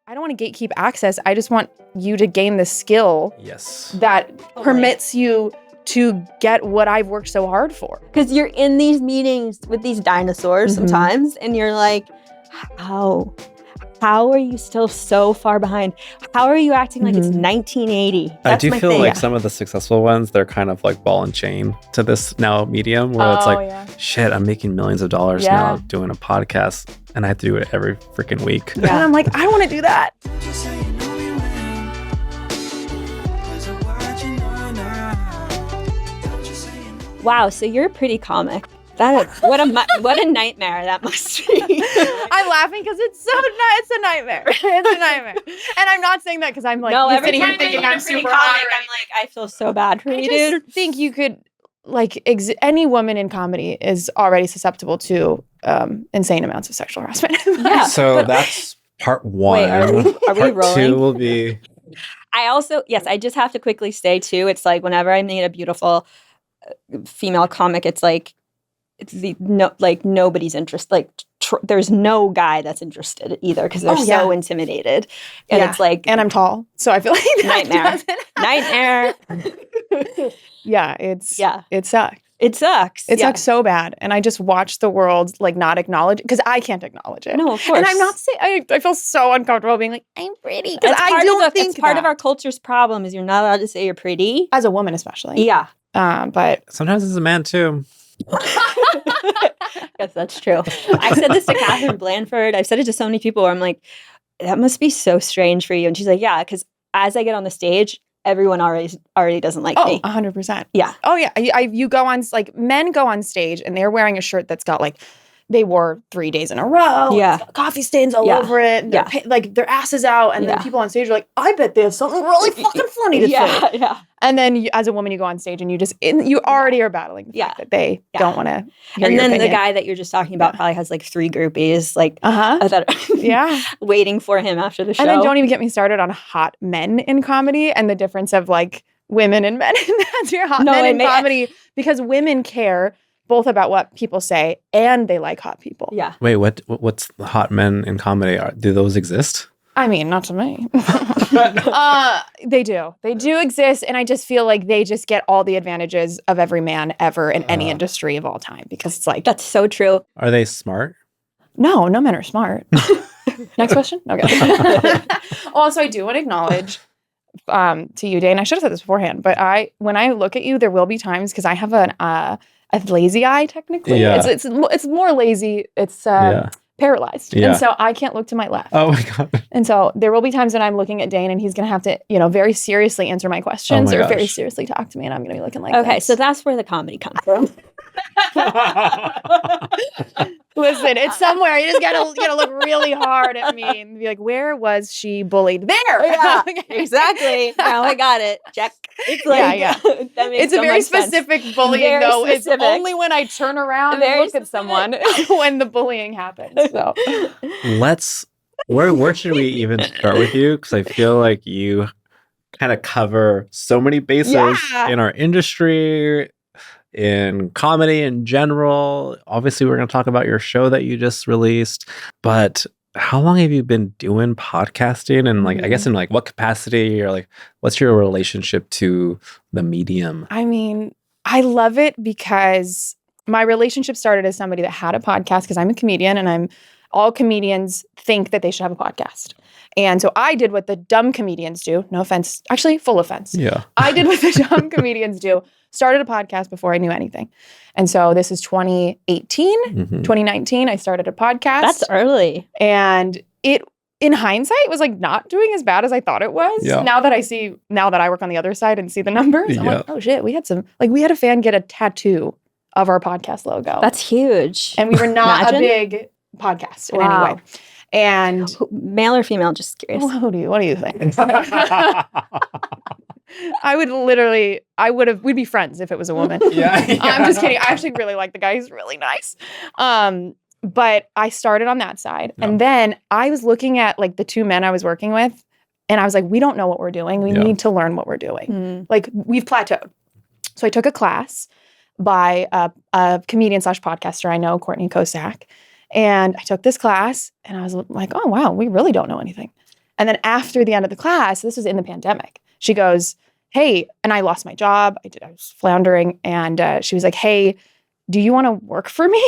I don't want to gatekeep access. I just want you to gain the skill that permits you to get what I've worked so hard for. Because you're in these meetings with these dinosaurs sometimes, and you're like, how are you still so far behind? How are you acting like it's 1980? I do feel like some of the successful ones, they're kind of like ball and chain to this now medium where it's like, shit, I'm making millions of dollars now doing a podcast and I have to do it every freaking week. Yeah. And I'm like, I don't want to do that. Wow, so you're pretty comic. That is, what a nightmare that must be. I'm laughing because it's a nightmare. It's a nightmare. And I'm not saying that because I'm like, every sitting time here thinking I'm super comic, hot. I'm like, I feel so bad for you, dude. I think you could, like, any woman in comedy is already susceptible to insane amounts of sexual harassment. Yeah. So that's part one. Wait, are we part rolling? Two will be... I just have to quickly say, too, it's like whenever I meet a beautiful female comic, it's like, nobody's interested. Like, there's no guy that's interested either because they're so intimidated. And it's like, and I'm tall, so I feel like nightmare. Yeah, it sucks. It sucks. It sucks so bad. And I just watch the world like not acknowledge because I can't acknowledge it. No, of course. And I'm not saying I feel so uncomfortable being like, I'm pretty. Because I don't think it's part of our culture's problem is you're not allowed to say you're pretty. As a woman, especially. Yeah. But sometimes as a man too. Yes, that's true. I said this to Catherine Blanford. I've said it to so many people where I'm like, that must be so strange for you. And she's like, yeah, because as I get on the stage, everyone already doesn't like me. 100%. Yeah. Oh, yeah. You go on, like, men go on stage and they're wearing a shirt that's got, like, they wore 3 days in a row. Yeah. Coffee stains all over it. Like, their ass is out. And then people on stage are like, I bet they have something really fucking funny to say. Yeah. And then as a woman, you go on stage and you already are battling the fact that they don't want to hear your opinion. The guy that you're just talking about probably has like 3 groupies like waiting for him after the show. And then don't even get me started on hot men in comedy and the difference of like women and men. That's your hot men in comedy because women care both about what people say and they like hot people. Yeah. Wait, what's the hot men in comedy? Do those exist? I mean, not to me. They do. They do exist. And I just feel like they just get all the advantages of every man ever in any industry of all time because it's like... That's so true. Are they smart? No men are smart. Next question? Okay. Also, I do want to acknowledge to you, Dane. I should have said this beforehand, but when I look at you, there will be times because I have a lazy eye technically. Yeah. It's more lazy. It's paralyzed. Yeah. And so I can't look to my left. Oh my God. And so there will be times when I'm looking at Dane and he's going to have to, very seriously answer my questions or very seriously talk to me and I'm going to be looking like this. So that's where the comedy comes from. Listen, it's somewhere. You just gotta look really hard at me and be like, where was she bullied? There! Yeah, exactly. Now I got it. Check. It's like, that makes it's a very specific bullying, though. Specific. It's only when I turn around and look at someone when the bullying happens. So where should we even start with you? Because I feel like you kind of cover so many bases in our industry, in comedy in general. Obviously, we're going to talk about your show that you just released, but how long have you been doing podcasting? And like, I guess in like what capacity or like, what's your relationship to the medium? I mean, I love it because my relationship started as somebody that had a podcast because I'm a comedian and all comedians think that they should have a podcast. And so I did what the dumb comedians do. No offense. Actually, full offense. Yeah. I did what the dumb comedians do. Started a podcast before I knew anything. And so this is 2018, 2019, I started a podcast. That's early. And it, in hindsight, was like not doing as bad as I thought it was. Yeah. Now that I work on the other side and see the numbers, I'm like, oh shit, we had a fan get a tattoo of our podcast logo. That's huge. And we were not a big podcast in any way. And male or female, just curious. What do you think? We'd be friends if it was a woman. I'm just kidding. I actually really like the guy. He's really nice. But I started on that side. And then I was looking at like the 2 men I was working with and I was like, we don't know what we're doing. We need to learn what we're doing. Like we've plateaued. So I took a class by a comedian / podcaster I know, Courtney Kosak. And I took this class and I was like, oh, wow, we really don't know anything. And then after the end of the class, this was in the pandemic, she goes, hey, and I lost my job. I was floundering. And she was like, hey, do you want to work for me?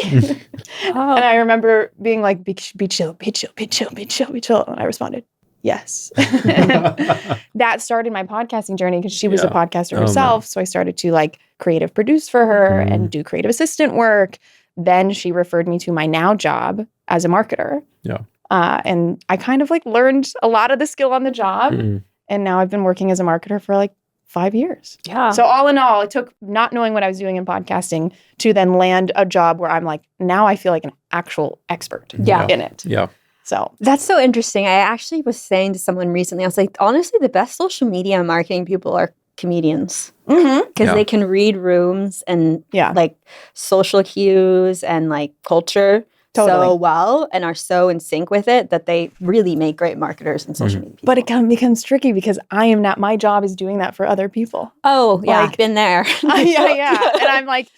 And I remember being like, be chill, be chill, be chill, be chill, be chill. And I responded, yes. That started my podcasting journey because she was a podcaster herself. So I started to like creative produce for her and do creative assistant work. Then she referred me to my now job as a marketer. Yeah. And I kind of like learned a lot of the skill on the job. And now I've been working as a marketer for like 5 years. Yeah. So all in all, it took not knowing what I was doing in podcasting to then land a job where I'm like, now I feel like an actual expert in it. Yeah. So that's so interesting. I actually was saying to someone recently, I was like, honestly, the best social media marketing people are comedians. Because they can read rooms and like social cues and like culture so well and are so in sync with it that they really make great marketers and social media people. But it kind of becomes tricky because I am not, my job is doing that for other people. Oh, yeah, like, I've been there. Yeah. And I'm like,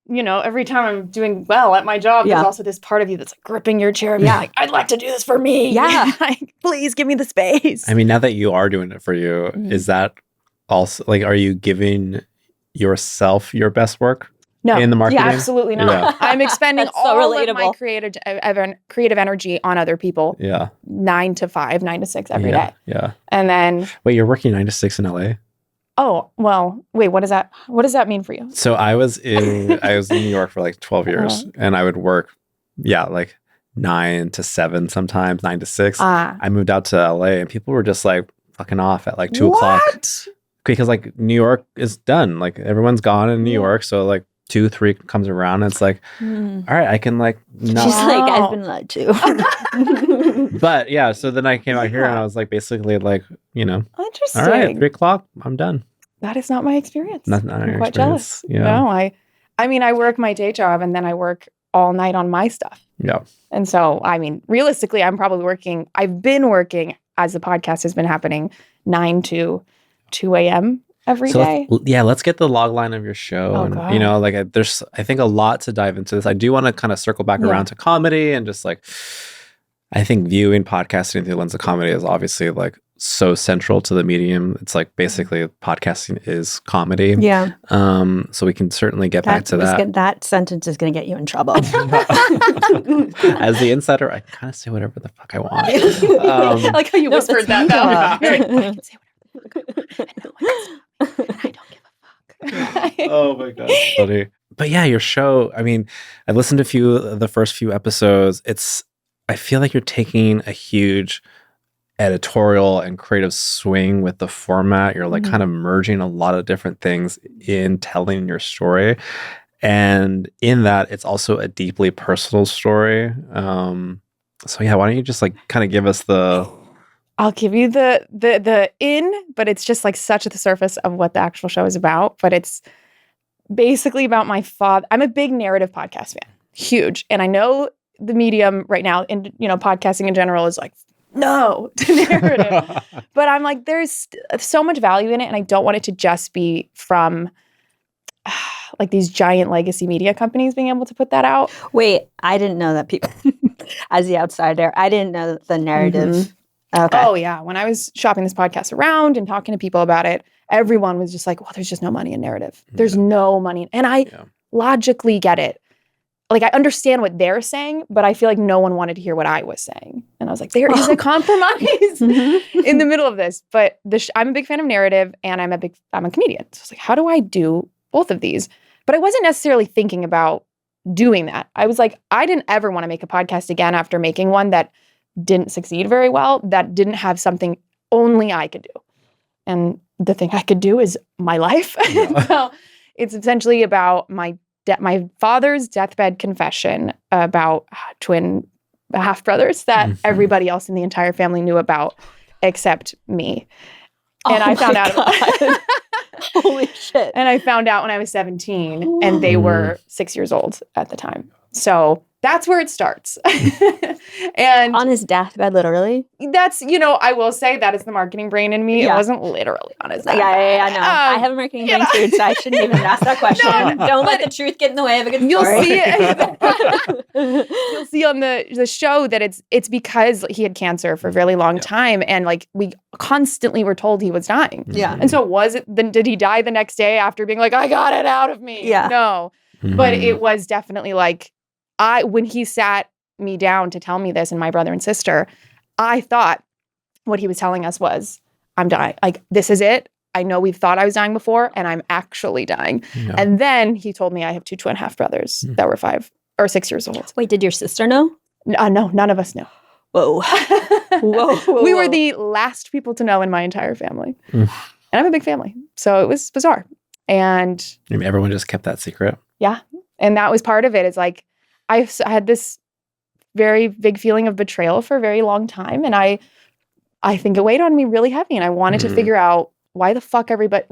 you know, every time I'm doing well at my job, there's also this part of you that's like gripping your chair. Yeah. Like, I'd like to do this for me. Yeah. Like, please give me the space. I mean, now that you are doing it for you, is that also like, are you giving yourself your best work? No, in the marketing? Yeah, absolutely not. Yeah. I'm expending all of my creative energy on other people. Yeah. 9 to 5, 9 to 6 every day. Yeah. And then wait, you're working 9 to 6 in LA? Oh, well, wait, what does that mean for you? So I was in New York for like 12 years and I would work like 9 to 7 sometimes, 9 to 6. I moved out to LA and people were just like fucking off at like 2 o'clock. Because like New York is done. Like everyone's gone in New York. So like 2, 3 comes around and it's like, all right, I can like not. She's like, I've been lied to. But yeah, so then I came out here and I was like basically like, you know, interesting. All right, 3 o'clock, I'm done. That is not my experience. Not I'm quite jealous. Yeah. No, I mean, I work my day job and then I work all night on my stuff. Yeah. And so, I mean, realistically, I've been working as the podcast has been happening 9 to 2 a.m. every day. Let's get the log line of your show. God. You know, like there's, I think, a lot to dive into this. I do want to kind of circle back around to comedy and just like, I think viewing podcasting through the lens of comedy is obviously like so central to the medium. It's like basically podcasting is comedy. Yeah. So we can certainly get back to that. That sentence is going to get you in trouble. As the insider, I kind of say whatever the fuck I want. I like how you whispered that. I can say I don't give a fuck. Oh my god, funny. But yeah, your show. I mean, I listened to the first few episodes. I feel like you're taking a huge editorial and creative swing with the format. You're like kind of merging a lot of different things in telling your story, and in that, it's also a deeply personal story. So yeah, why don't you just like kind of give us the. I'll give you the but it's just like such at the surface of what the actual show is about. But it's basically about my father. I'm a big narrative podcast fan, huge. And I know the medium right now, and you know, podcasting in general is like, no to narrative. But I'm like, there's so much value in it. And I don't want it to just be from like these giant legacy media companies being able to put that out. Wait, I didn't know that people, as the outsider, I didn't know the narrative. Okay. Oh, yeah. When I was shopping this podcast around and talking to people about it, everyone was just like, well, there's just no money in narrative. There's no money. And I logically get it. Like, I understand what they're saying, but I feel like no one wanted to hear what I was saying. And I was like, there is a compromise in the middle of this. But I'm a big fan of narrative and I'm a comedian. So I was like, how do I do both of these? But I wasn't necessarily thinking about doing that. I was like, I didn't ever want to make a podcast again after making one that didn't succeed very well, that didn't have something only I could do. And the thing I could do is my life. So it's essentially about my father's deathbed confession about twin half brothers that everybody else in the entire family knew about except me. And I found out about it. Holy shit. And I found out when I was 17 and they were 6 years old at the time. So that's where it starts. And on his deathbed, literally. That's, I will say that is the marketing brain in me. It wasn't literally on his deathbed. Yeah, no. I have a marketing brain too, so I shouldn't even ask that question. Don't let the truth get in the way of a good story. You'll see on the show that it's because he had cancer for a really long time, and like we constantly were told he was dying. Yeah. And so did he die the next day after being like, I got it out of me? Yeah. No. But it was definitely like, when he sat me down to tell me this and my brother and sister, I thought what he was telling us was, I'm dying. Like, this is it. I know we've thought I was dying before, and I'm actually dying. Yeah. And then he told me I have 2 2.5 brothers that were 5 or 6 years old. Wait, did your sister know? No, none of us know. Whoa. We were the last people to know in my entire family. And I have a big family. So it was bizarre. And everyone just kept that secret. Yeah. And that was part of it. It's like, I had this very big feeling of betrayal for a very long time. And I think it weighed on me really heavy. And I wanted to figure out why the fuck everybody,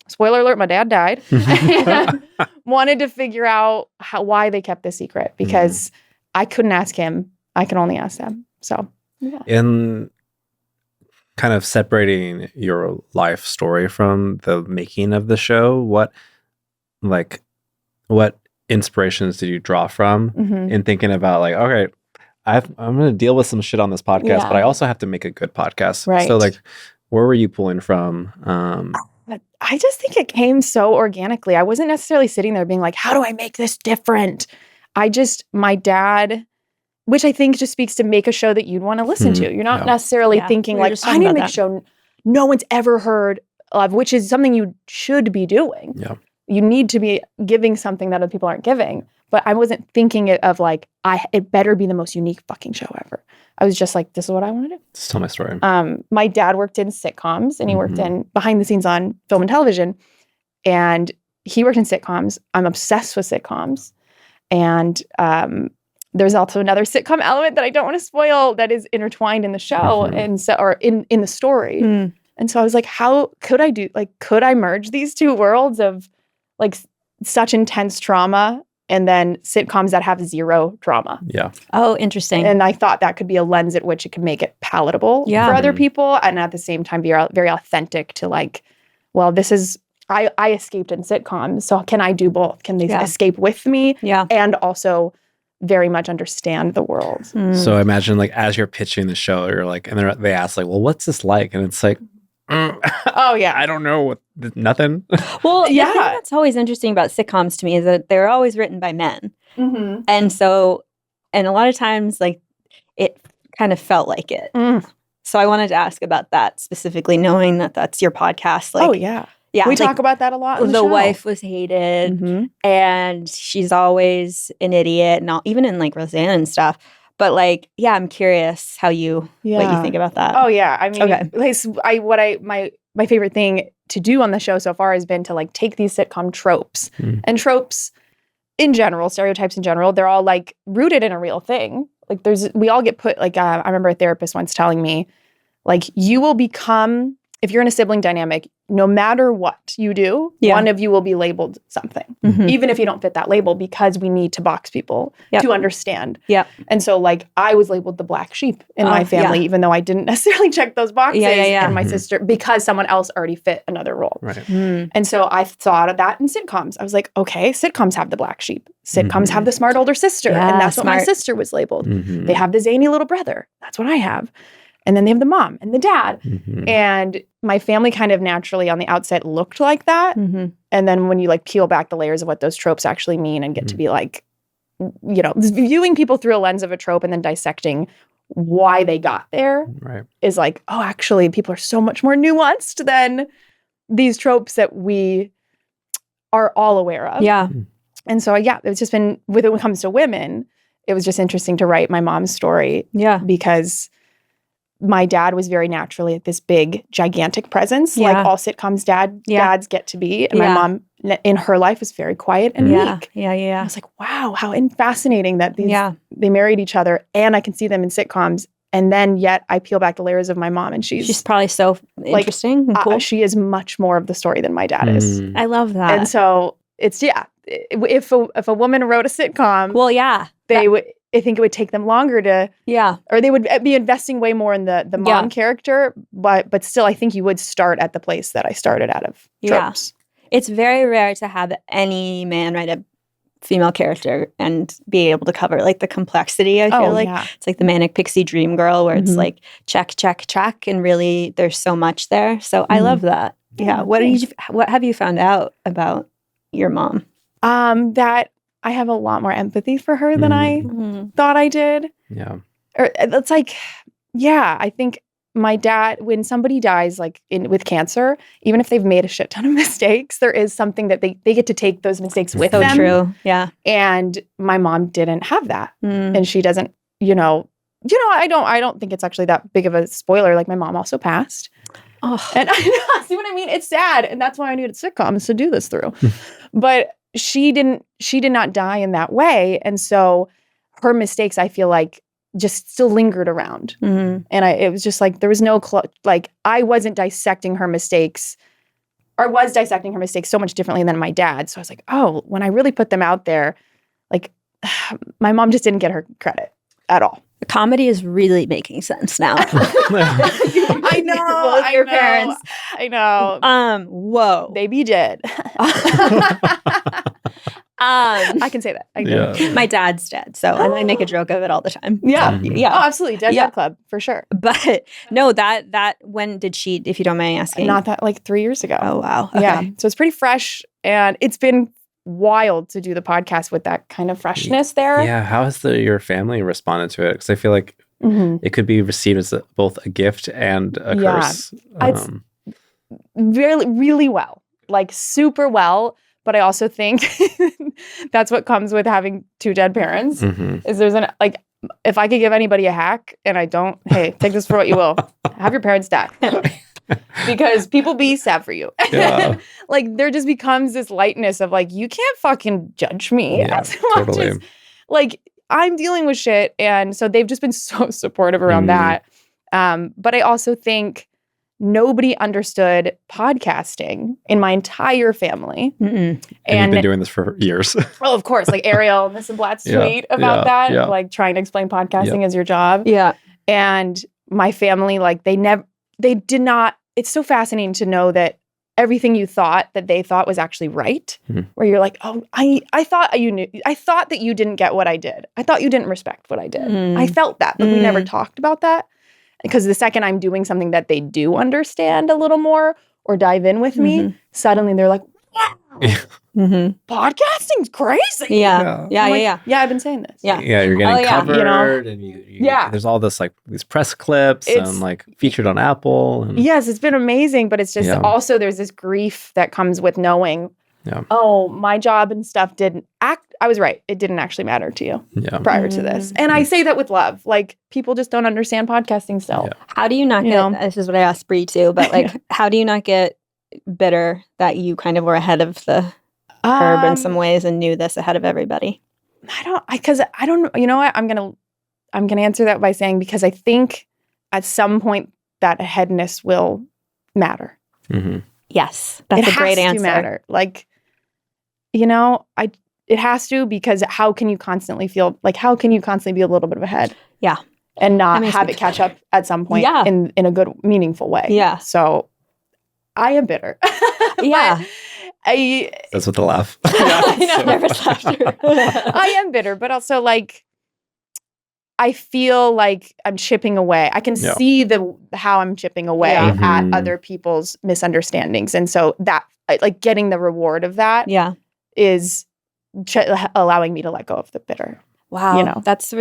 spoiler alert, my dad died. And wanted to figure out why they kept this secret, because I couldn't ask him. I could only ask them. So, yeah. In kind of separating your life story from the making of the show, what inspirations did you draw from in thinking about like, okay, I'm going to deal with some shit on this podcast, but I also have to make a good podcast. Right. So like, where were you pulling from? I just think it came so organically. I wasn't necessarily sitting there being like, how do I make this different? My dad, which I think just speaks to make a show that you'd want to listen to. You're not necessarily thinking like, I need to make a show no one's ever heard of, which is something you should be doing. Yeah. You need to be giving something that other people aren't giving. But I wasn't thinking of like, it better be the most unique fucking show ever. I was just like, this is what I want to do. Just tell my story. My dad worked in sitcoms, and he worked in behind the scenes on film and television. And he worked in sitcoms. I'm obsessed with sitcoms. And there's also another sitcom element that I don't want to spoil that is intertwined in the show and so, or in the story. And so I was like, how could I could I merge these two worlds of like such intense trauma and then sitcoms that have zero drama? Yeah. Oh, interesting. And I thought that could be a lens at which it could make it palatable for other people, and at the same time be very authentic to like, well, this is, I escaped in sitcoms, so can I do both? Can they escape with me? Yeah. And also very much understand the world. So imagine like as you're pitching the show, you're like, and they ask like, well, what's this like? And it's like, oh yeah, I don't know nothing. Well, yeah, the thing that's always interesting about sitcoms to me is that they're always written by men, and so, and a lot of times, like it kind of felt like it. So I wanted to ask about that specifically, knowing that that's your podcast. Like, oh yeah, yeah, we talk about that a lot. The wife was hated, and she's always an idiot, and even in like Roseanne and stuff. But like, yeah, I'm curious what you think about that. Oh yeah, I mean, my favorite thing to do on the show so far has been to like take these sitcom tropes and tropes in general, stereotypes in general. They're all like rooted in a real thing. Like we all get put like I remember a therapist once telling me, like, you will become, if you're in a sibling dynamic, no matter what you do, one of you will be labeled something, even if you don't fit that label, because we need to box people to understand. Yeah. And so like I was labeled the black sheep in my family, even though I didn't necessarily check those boxes. And my sister, because someone else already fit another role. Right. And so I thought of that in sitcoms. I was like, okay, sitcoms have the black sheep. Sitcoms have the smart older sister. And that's what my sister was labeled. They have the zany little brother. That's what I have. And then they have the mom and the dad. And my family kind of naturally on the outset looked like that. And then when you like peel back the layers of what those tropes actually mean and get to be like, you know, viewing people through a lens of a trope and then dissecting why they got there is like, oh, actually people are so much more nuanced than these tropes that we are all aware of. Yeah. And so, yeah, it's just been, when it comes to women, it was just interesting to write my mom's story. Yeah. Because my dad was very naturally like this big, gigantic presence, like all sitcoms dads get to be. And my mom, in her life, was very quiet and meek. I was like, wow, how fascinating that they married each other, and I can see them in sitcoms. And then yet I peel back the layers of my mom, and she's probably so interesting. Like, cool. She is much more of the story than my dad is. I love that. And so it's if a woman wrote a sitcom, well, yeah, they would. I think it would take them longer to, or they would be investing way more in the mom character, but still, I think you would start at the place that I started out of tropes. It's very rare to have any man write a female character and be able to cover like the complexity. I feel like it's like the manic pixie dream girl where it's like check, and really there's so much there. So I love that. Yeah. What have you found out about your mom? That I have a lot more empathy for her than I thought I did. Yeah. Or it's like, I think my dad, when somebody dies like with cancer, even if they've made a shit ton of mistakes, there is something that they get to take those mistakes with them. So true. Yeah. And my mom didn't have that. And she doesn't, I don't think it's actually that big of a spoiler. Like my mom also passed. Oh. And see what I mean? It's sad. And that's why I needed sitcoms to do this through. But she did not die in that way. And so her mistakes, I feel like, just still lingered around. And it was just like, there was no, I wasn't dissecting her mistakes, or was dissecting her mistakes so much differently than my dad. So I was like, oh, when I really put them out there, like my mom just didn't get her credit at all. The comedy is really making sense now. I know. Both your parents. I know. Whoa. Baby did. I can say that. I do. My dad's dead, so and I make a joke of it all the time. Yeah. Yeah. Oh, absolutely. Dead Club, for sure. But no, that when did she, if you don't mind asking? Not that, like 3 years ago. Oh, wow. Okay. Yeah. So it's pretty fresh, and it's been wild to do the podcast with that kind of freshness there. Yeah. How has your family responded to it? Because I feel like it could be received as both a gift and a curse. It's really, really well. Like super well. But I also think that's what comes with having 2 dead parents. Is there's if I could give anybody a hack, and I don't, hey, take this for what you will, have your parents die. Because people be sad for you. Yeah. Like there just becomes this lightness of like, you can't fucking judge me as much as, like, I'm dealing with shit. And so they've just been so supportive around that. But I also think nobody understood podcasting in my entire family. And you've been doing this for years. Oh, of course. Like Ariel, Miss Blatt's tweet about that. Yeah. Like trying to explain podcasting as your job. Yeah. And my family, like they did not, it's so fascinating to know that everything you thought that they thought was actually right. Where you're like, oh, I thought you knew. I thought that you didn't get what I did. I thought you didn't respect what I did. I felt that, but we never talked about that. Because the second I'm doing something that they do understand a little more or dive in with me, suddenly they're like, wow, podcasting's crazy. Yeah. Yeah, I've been saying this. Yeah, you're getting covered, and there's all this like these press clips and like featured on Apple. And yes, it's been amazing, but it's just also there's this grief that comes with knowing, oh, my job and stuff I was right. It didn't actually matter to you prior to this. And I say that with love. Like, people just don't understand podcasting still. Yeah. How do you not get, this is what I asked Bree too, but like, how do you not get bitter that you kind of were ahead of the curve in some ways and knew this ahead of everybody? I don't, you know what? I'm going to answer that by saying, because I think at some point that aheadness will matter. Yes. That's a great answer. It has to matter. Like, it has to, because how can you constantly be a little bit of ahead? Yeah. And not have it catch up at some point in a good, meaningful way. Yeah. So I am bitter. Yeah. That's with the laugh. Nervous laughter. I am bitter, but also like, I feel like I'm chipping away. I can see how I'm chipping away at other people's misunderstandings. And so that, like, getting the reward of that is allowing me to let go of the bitter. Wow. That's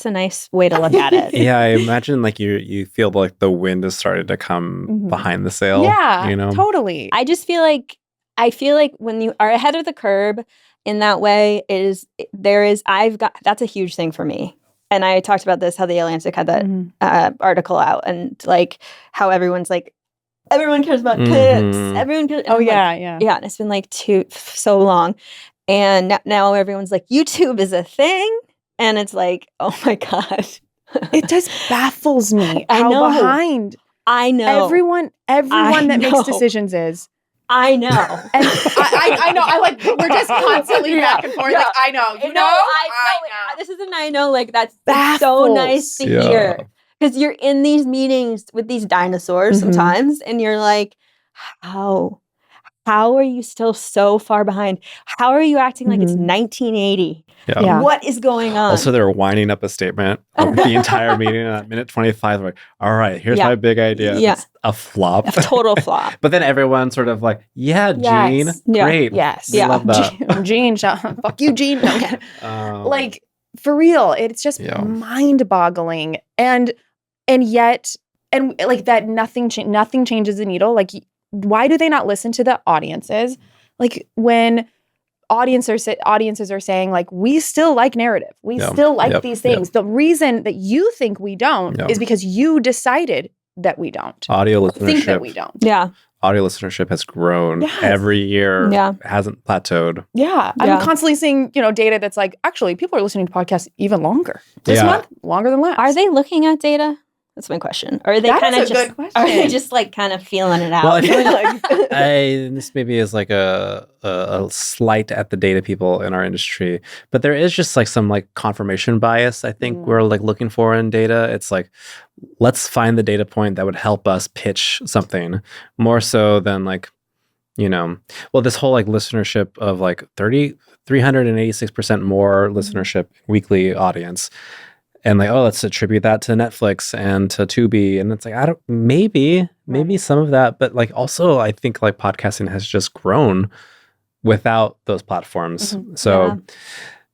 a nice way to look at it. Yeah, I imagine like you feel like the wind has started to come behind the sail. Yeah, totally. I feel like when you are ahead of the curve in that way, that's a huge thing for me. And I talked about this, how the Atlantic had that article out, and like how everyone's like, everyone cares about kids. Everyone cares. Oh, yeah. Yeah, and it's been like so long. And now everyone's like, YouTube is a thing. And it's like, oh my God. It just baffles me I know. Behind I know. everyone that makes decisions is, I know. And I know. I like, we're just constantly back and forth. Like, I know. You know? I know. This is an I know. Like, that's so nice to hear. Because you're in these meetings with these dinosaurs sometimes, and you're like, how are you still so far behind? How are you acting like it's 1980? Yeah. What is going on? Also, they're winding up a statement of the entire meeting at minute 25. Like, all right, here's my big idea. Yeah. It's a flop. A total flop. But then everyone's sort of like, Gene, great. Yes. We love that. Gene, fuck you, Gene. Like, for real, it's just mind-boggling. And yet, like that nothing changes the needle. Like, why do they not listen to the audiences? Like, when audiences are saying, like, we still like narrative. We still like these things. The reason that you think we don't is because you decided that we don't. Audio listenership. Think that we don't. Yeah. Audio listenership has grown every year. Yeah. Hasn't plateaued. Yeah. I'm constantly seeing, data that's like, actually, people are listening to podcasts even longer. This month, longer than last. Are they looking at data? That's my question. Or are they kind of just are they just like kind of feeling it out? Well, I feel like this maybe is like a slight at the data people in our industry, but there is just like some like confirmation bias. I think we're like looking for in data. It's like, let's find the data point that would help us pitch something more so than like, this whole like listenership of like 386% more listenership weekly audience. And like, let's attribute that to Netflix and to Tubi. And it's like, maybe some of that. But like, also, I think like podcasting has just grown without those platforms. So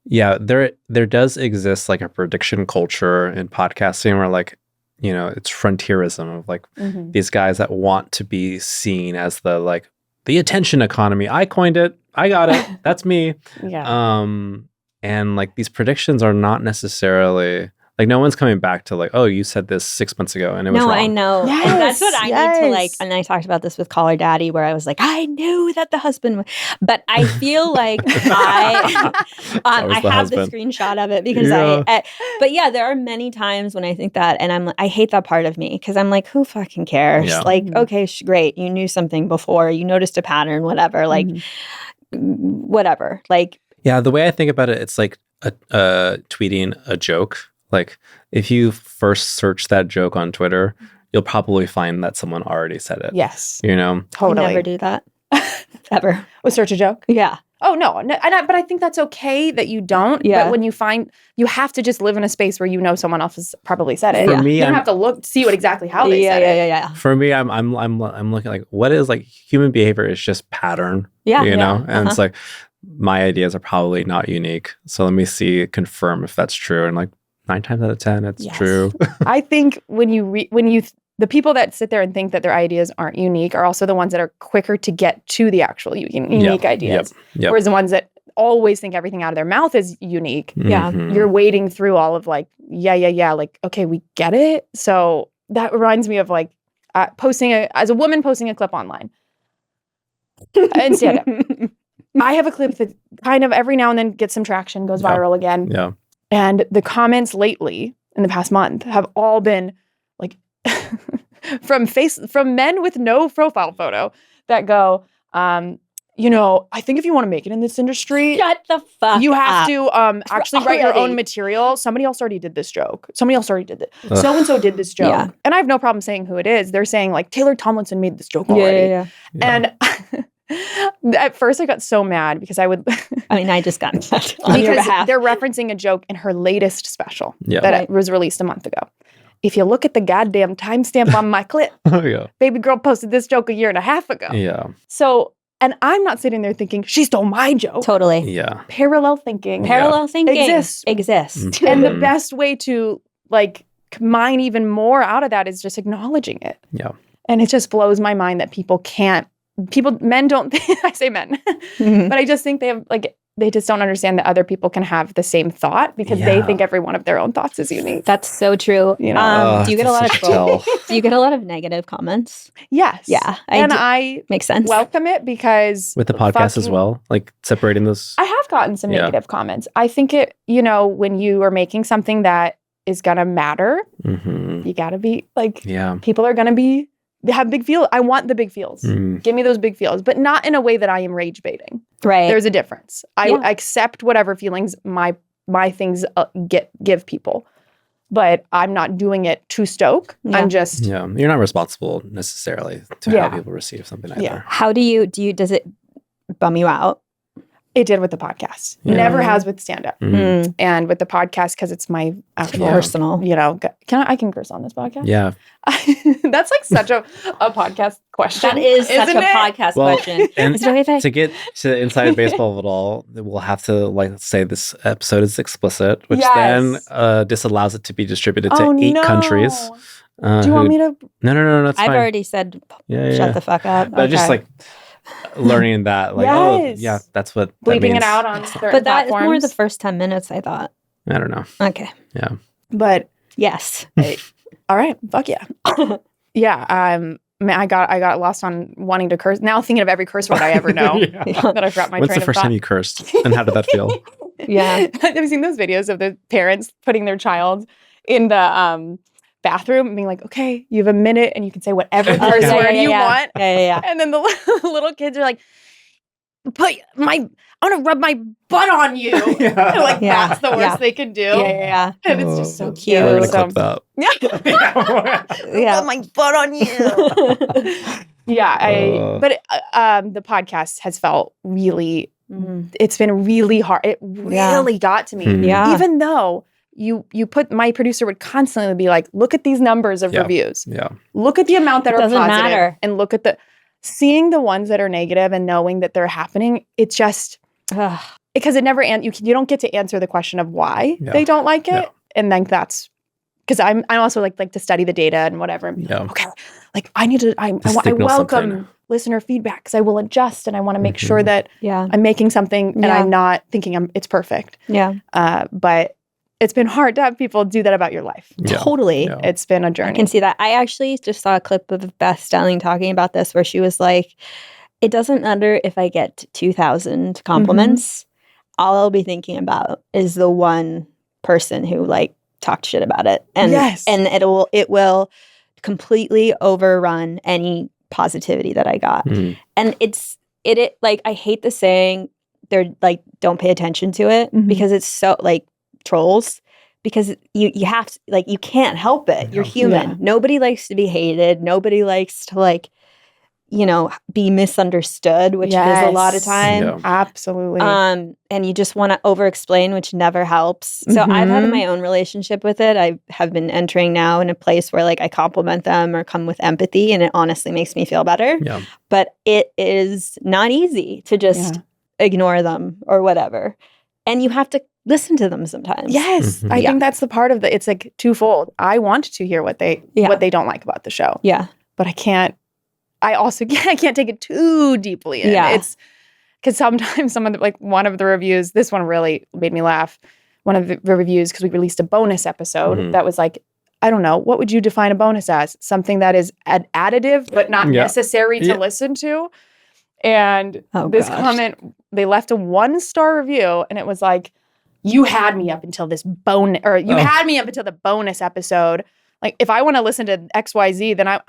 there does exist like a prediction culture in podcasting where like, it's frontierism of like these guys that want to be seen as the attention economy. I coined it. I got it. That's me. And like these predictions are not necessarily like no one's coming back to like, oh, you said this 6 months ago and it was wrong. I know. Yes, and that's what I need to like. And I talked about this with Caller Daddy where I was like, I knew that the husband would. But I feel like I have the screenshot of it because but yeah, there are many times when I think that and I hate that part of me because I'm like, who fucking cares? Yeah. Like, okay, great. You knew something before. You noticed a pattern, whatever. Like, whatever. Like, yeah, the way I think about it, it's like tweeting a joke. Like, if you first search that joke on Twitter, you'll probably find that someone already said it. Yes. Totally. I never do that. Ever. Search a joke? Yeah. Oh, no. But I think that's okay that you don't. Yeah. But when you have to just live in a space where someone else has probably said it. For me, you don't have to see what exactly how they said it. Yeah. For me, I'm looking like, what is like human behavior is just pattern. Yeah. And it's like, my ideas are probably not unique. So let me confirm if that's true. And like 9 times out of 10, it's true. I think the people that sit there and think that their ideas aren't unique are also the ones that are quicker to get to the actual unique ideas. Yep. Whereas the ones that always think everything out of their mouth is unique. Yeah. You're wading through all of like, like, okay, we get it. So that reminds me of like as a woman posting a clip online. And stand up. I have a clip that kind of every now and then gets some traction, goes viral again. Yeah. And the comments lately in the past month have all been like from men with no profile photo that go, I think if you want to make it in this industry, shut the fuck you have to actually write your own material. Somebody else already did this joke. Somebody else already did it. So-and-so did this joke. Yeah. And I have no problem saying who it is. They're saying like Taylor Tomlinson made this joke already. Yeah. And at first I got so mad because I just got mad on your behalf. They're referencing a joke in her latest special that was released a month ago. If you look at the goddamn timestamp on my clip, baby girl posted this joke 1.5 years ago. Yeah. So, and I'm not sitting there thinking, she stole my joke. Totally. Yeah. Parallel thinking. Exists. Mm-hmm. And the best way to like mine even more out of that is just acknowledging it. Yeah. And it just blows my mind that men don't I say men, but I just think they just don't understand that other people can have the same thought because they think every one of their own thoughts is unique. That's so true. Do you get a lot of do you get a lot of negative comments? Yes. Yeah. I makes sense. Welcome it because with the podcast as well, like separating those. I have gotten some negative comments. I think when you are making something that is gonna matter, you gotta be like, people are gonna be have big feels. I want the big feels. Give me those big feels, but not in a way that I am rage baiting. Right. There's a difference. I accept whatever feelings my things give people, but I'm not doing it to stoke. I'm just you're not responsible necessarily to how people receive something either. Yeah. How do you does it bum you out? It did with the podcast. Never has with stand-up. And with the podcast, because it's my actual personal. I can curse on this podcast? Yeah. That's like such a podcast question. That is such a podcast question. And is it okay if to get to inside baseball of it all, we'll have to say this episode is explicit, which then disallows it to be distributed to 8 countries. Do you want me to? No, that's fine. I've already said shut the fuck up. But just like learning that, that's what bleeping that means. It out on certain but that platforms. is more the first 10 minutes, I thought. I don't know. Okay. Yeah. But yes. All right. Fuck yeah. I got lost on wanting to curse. Now thinking of every curse word I ever know that I forgot my When's train of thought. the first time you cursed, and how did that feel? Have you seen those videos of the parents putting their child in the bathroom and being like, okay, you have a minute and you can say whatever curse word you want. And then the little kids are like, I want to rub my butt on you. That's the worst they could do. And it's just so cute. We're gonna clip that. Rub my butt on you. But the podcast has felt really, it's been really hard. It really got to me. Even though my producer would constantly be like, look at these numbers of reviews. Look at the amount that are positive. Matter. And look at seeing the ones that are negative and knowing that they're happening. It's just, because it never, you don't get to answer the question of why they don't like it. And then that's, because I'm also like to study the data and whatever. And okay, like I need to, I welcome listener feedback because I will adjust and I want to make sure that I'm making something and I'm not thinking it's perfect. But it's been hard to have people do that about your life. Totally. It's been a journey. I can see that. I actually just saw a clip of Beth Stelling talking about this where she was like, it doesn't matter if I get 2,000 compliments. All I'll be thinking about is the one person who talked shit about it. And and it will completely overrun any positivity that I got. And it I hate the saying they're don't pay attention to it because it's so trolls, because you have to you can't help it. You're human. Nobody likes to be hated. Nobody likes to be misunderstood, which is a lot of time. Absolutely. And you just want to over explain, which never helps. So I've had my own relationship with it. I have been entering now in a place where I compliment them or come with empathy, and it honestly makes me feel better. But it is not easy to just ignore them or whatever. And you have to listen to them sometimes. Yes. I think that's the part of it's twofold. I want to hear what they don't like about the show. But I can't. I also can't take it too deeply in. It's because sometimes one of the reviews, this one really made me laugh. One of the reviews, because we released a bonus episode that was I don't know, what would you define a bonus as? Something that is additive but not necessary to listen to. And this comment, they left a 1-star review, and it was you had me up until this had me up until the bonus episode. If I want to listen to XYZ, then I'm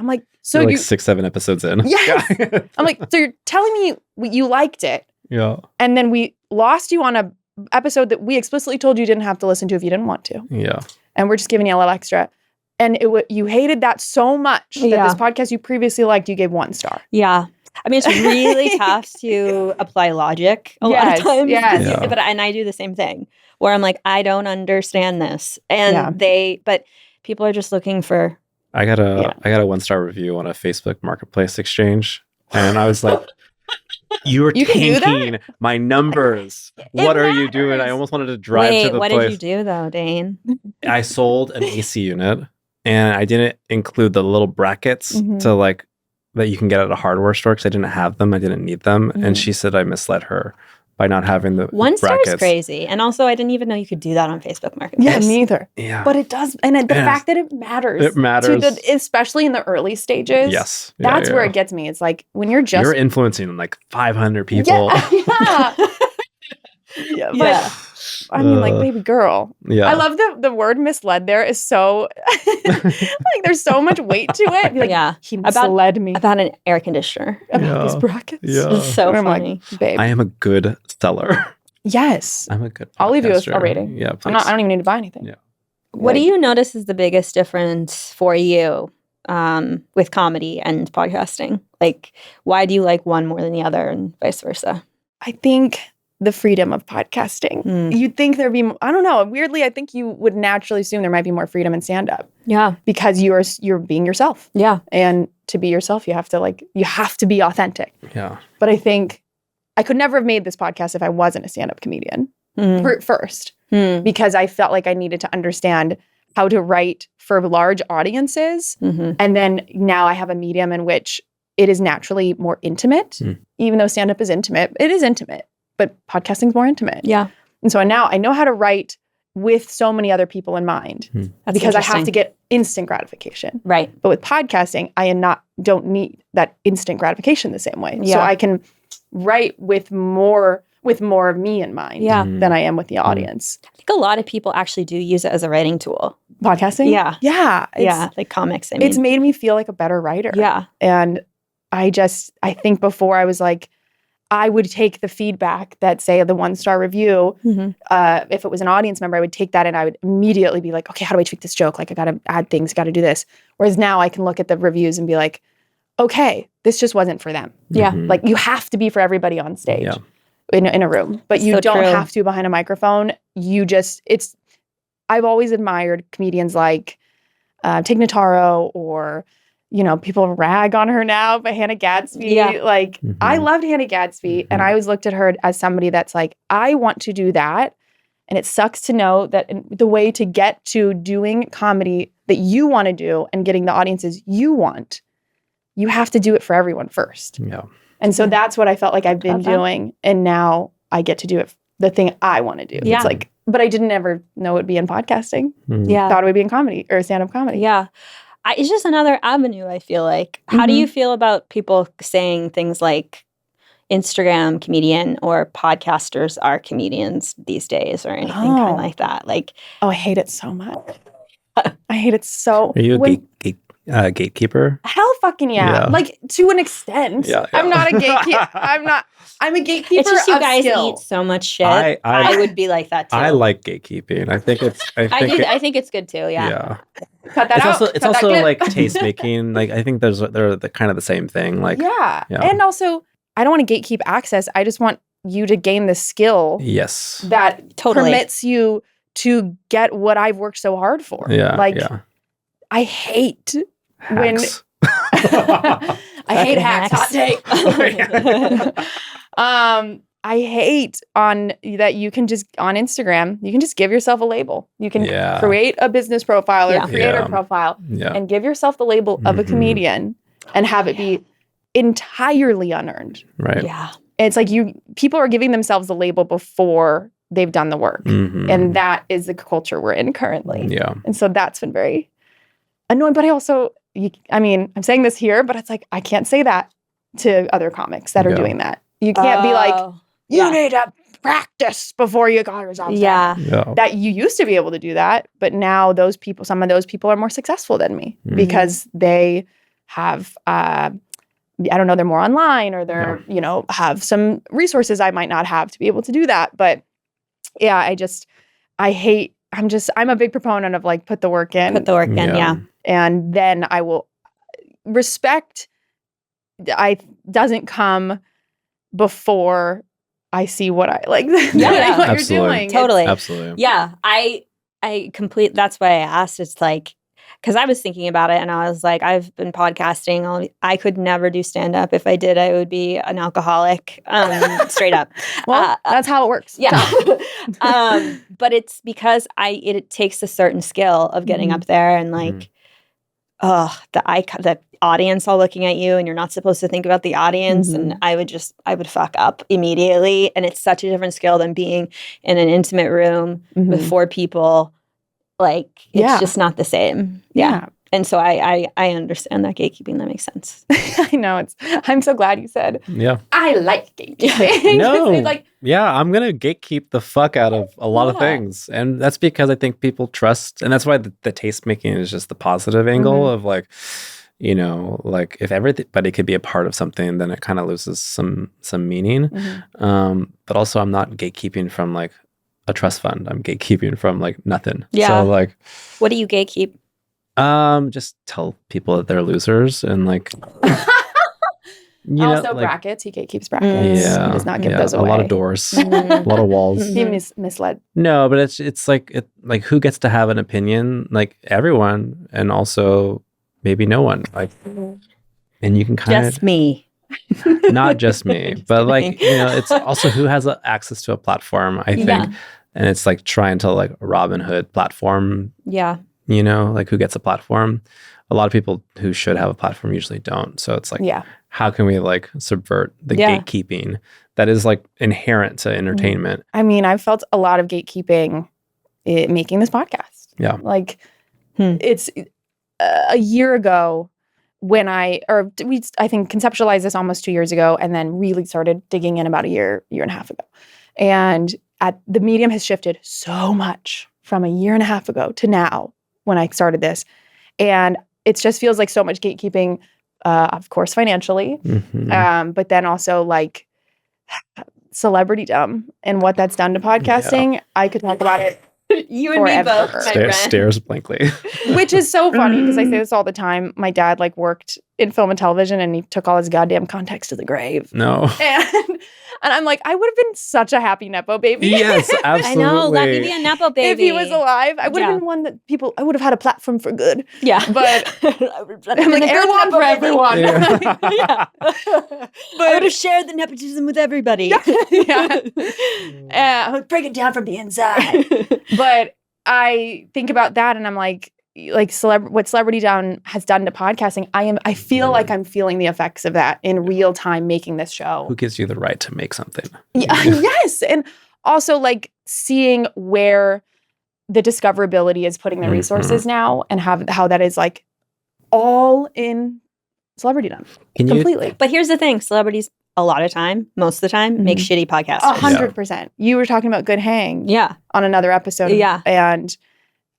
so you're 6-7 episodes in. Yes. I'm so you're telling me you liked it. Yeah. And then we lost you on a episode that we explicitly told you didn't have to listen to if you didn't want to. Yeah. And we're just giving you a little extra. And you hated that so much that this podcast you previously liked, you gave 1 star. Yeah. I mean, it's really tough to apply logic a lot of times. But I do the same thing where I'm I don't understand this. And but people are just looking for. I got a 1-star review on a Facebook Marketplace exchange, and I was like, "You're tanking my numbers. What are you doing?" I almost wanted to drive to the place. What did you do though, Dane? I sold an AC unit, and I didn't include the little brackets to that you can get at a hardware store because I didn't have them. I didn't need them, and she said I misled her by not having the 1 star brackets. Is crazy. And also, I didn't even know you could do that on Facebook Marketplace. Yeah, neither. Yeah. But it does. And the fact that it matters. It matters. Especially in the early stages. Yes. That's where it gets me. It's when you're just. You're influencing 500 people. Yeah. I mean, like, baby girl. Yeah. I love the word misled there is so, like, there's so much weight to it. Like, he misled me. About an air conditioner. About these brackets. Yeah. It's so funny. Like, babe. I am a good seller. Yes. I'm a good I'll leave you a rating. Yeah, please. I don't even need to buy anything. Yeah. What do you notice is the biggest difference for you with comedy and podcasting? Like, why do you like one more than the other and vice versa? I think the freedom of podcasting. You'd think there'd be, I don't know, weirdly, I think you would naturally assume there might be more freedom in stand-up. Yeah. Because you're being yourself. Yeah. And to be yourself, you have to be authentic. Yeah. But I think I could never have made this podcast if I wasn't a stand-up comedian first. Because I felt like I needed to understand how to write for large audiences. And then now I have a medium in which it is naturally more intimate. Even though stand-up is intimate, it is intimate. But podcasting is more intimate. Yeah. And so now I know how to write with so many other people in mind because I have to get instant gratification. Right. But with podcasting, I don't need that instant gratification the same way. Yeah. So I can write with more of me in mind than I am with the audience. I think a lot of people actually do use it as a writing tool. Podcasting? Yeah. Yeah. Yeah. Like comics. I mean. It's made me feel like a better writer. Yeah. And I think before I was like, I would take the feedback that, say, the 1-star review, if it was an audience member, I would take that and I would immediately be like, okay, how do I tweak this joke? Like, I got to add things, got to do this. Whereas now I can look at the reviews and be like, okay, this just wasn't for them. Yeah. Like, you have to be for everybody on stage in a room, but you don't have to behind a microphone. I've always admired comedians like Tig Notaro or, people rag on her now, but Hannah Gadsby. Yeah. Like, I loved Hannah Gadsby, and I always looked at her as somebody that's like, I want to do that. And it sucks to know that the way to get to doing comedy that you want to do and getting the audiences you want, you have to do it for everyone first. Yeah. And so that's what I felt like I've been doing. And now I get to do it, the thing I want to do. Yeah. It's like, but I didn't ever know it would be in podcasting. Yeah. Thought it would be in comedy or stand-up comedy. Yeah. It's just another avenue, I feel like. How do you feel about people saying things like Instagram comedian or podcasters are comedians these days or anything kind of like that? Like, I hate it so much. I hate it so. Are you a gatekeeper? Hell fucking yeah. Like, to an extent. Yeah. I'm not a gatekeeper. I'm a gatekeeper. It's just you guys skill. Eat so much shit. I would be like that too. I like gatekeeping. I think it's good too. Yeah. Cut that out. It's also like taste making. Like, I think they're kind of the same thing. Like, yeah. And also, I don't want to gatekeep access. I just want you to gain the skill. Yes. That permits you to get what I've worked so hard for. Yeah. Like, I hate hacks. I hate hacks. Hot take. I hate that you can just, on Instagram, you can just give yourself a label. You can create a business profile or creator profile and give yourself the label of a comedian and have it be entirely unearned. Right. Yeah. It's like people are giving themselves the label before they've done the work. And that is the culture we're in currently. Yeah. And so that's been very annoying. But I also, I'm saying this here, but it's like, I can't say that to other comics that are doing that. You can't be like, you need to practice before you got yourself done. Yeah. That you used to be able to do that. But now some of those people are more successful than me because they have, I don't know, they're more online or they're, have some resources I might not have to be able to do that. But yeah, I'm a big proponent of like, put the work in. Put the work in, yeah. And then I will respect. Doesn't come before I see what I like. What you're doing. Totally. Absolutely. Yeah. That's why I asked. It's like, because I was thinking about it and I was like, I've been podcasting. I could never do stand-up. If I did, I would be an alcoholic, straight up. Well, that's how it works. Yeah. But it's because it takes a certain skill of getting up there and like, the audience all looking at you and you're not supposed to think about the audience. And I would fuck up immediately. And it's such a different skill than being in an intimate room with 4 people. Like, it's just not the same. Yeah. And so I understand that gatekeeping. That makes sense. I know. I'm so glad you said. Yeah. I like gatekeeping. No. Like, yeah, I'm going to gatekeep the fuck out of a lot of things. And that's because I think people trust. And that's why the tastemaking is just the positive angle of like, you know, like if everybody could be a part of something, then it kind of loses some meaning. But also I'm not gatekeeping from like a trust fund. I'm gatekeeping from like nothing. Yeah. So like, what do you gatekeep? Just tell people that they're losers and like, also like, brackets. He gatekeeps brackets. Yeah. He does not give those away. A lot of doors, a lot of walls. He misled. No, but it's like who gets to have an opinion? Like everyone, and also maybe no one. Like, and you can kind of just me. Not just me, but like, you know, it's also who has access to a platform, I think. And it's like trying to like Robin Hood platform. Yeah. You know, like who gets a platform? A lot of people who should have a platform usually don't. So it's like, how can we like subvert the gatekeeping that is like inherent to entertainment? I mean, I've felt a lot of gatekeeping making this podcast. Yeah. Like it's a year ago when I think conceptualized this almost 2 years ago and then really started digging in about a year and a half ago. And the medium has shifted so much from a year and a half ago to now when I started this. And it just feels like so much gatekeeping, of course, financially, but then also like celebritydom and what that's done to podcasting. Yeah. I could talk about it. You and me both. Stares blankly. Which is so funny because I say this all the time. My dad like worked in film and television and he took all his goddamn contacts to the grave. No. And I'm like, I would have been such a happy Nepo baby. Yes, absolutely. I know, let me be a Nepo baby. If he was alive, I would have been one that I would have had a platform for good. Yeah. But I'm like, everyone for everyone. Yeah. But I would have shared the nepotism with everybody. I would break it down from the inside. But I think about that and I'm like what Celebritydom has done to podcasting, I feel like I'm feeling the effects of that in real time making this show. Who gives you the right to make something? Yeah, yes. And also like seeing where the discoverability is putting the resources now and how that is like all in Celebritydom. Completely. But here's the thing, celebrities a lot of time, most of the time, make shitty podcasts. 100%. You were talking about Good Hang on another episode. Yeah. And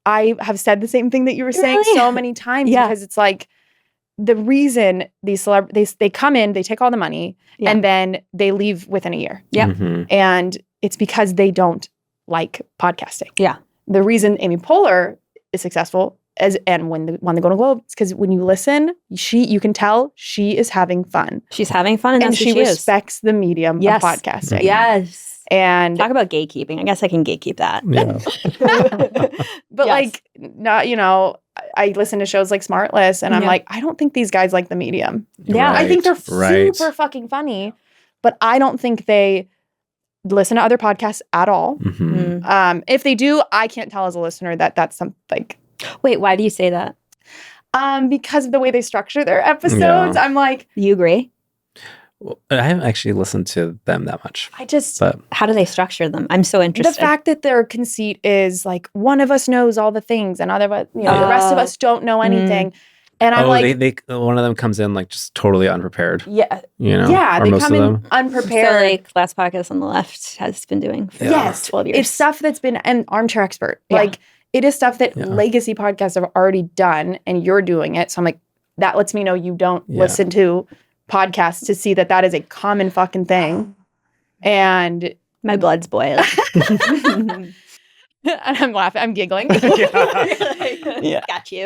I have said the same thing that you were saying so many times because it's like the reason these celebrities, they come in, they take all the money and then they leave within a year. Yeah. And it's because they don't like podcasting. Yeah. The reason Amy Poehler is successful and won the Golden Globe is because when you listen, you can tell she is having fun. She's having fun and she respects the medium of podcasting. Yes. And talk about gatekeeping. I guess I can gatekeep that. Yeah. But like, not, you know, I listen to shows like Smartless and I'm like, I don't think these guys like the medium. Yeah. I think they're super fucking funny, but I don't think they listen to other podcasts at all. If they do, I can't tell as a listener that that's something like. Wait, why do you say that? Because of the way they structure their episodes. I'm like, you agree? Well, I haven't actually listened to them that much. But how do they structure them? I'm so interested. The fact that their conceit is like one of us knows all the things and the rest of us don't know anything. And I'm like, they one of them comes in like just totally unprepared. Yeah, you know, yeah, they come in unprepared. So like Last Podcast on the Left has been doing for 12 years. It's stuff that's been an Armchair Expert. Like it is stuff that legacy podcasts have already done, and you're doing it. So I'm like, that lets me know you don't listen to podcasts to see that is a common fucking thing. And my blood's boiling. And I'm laughing. I'm giggling. Got you.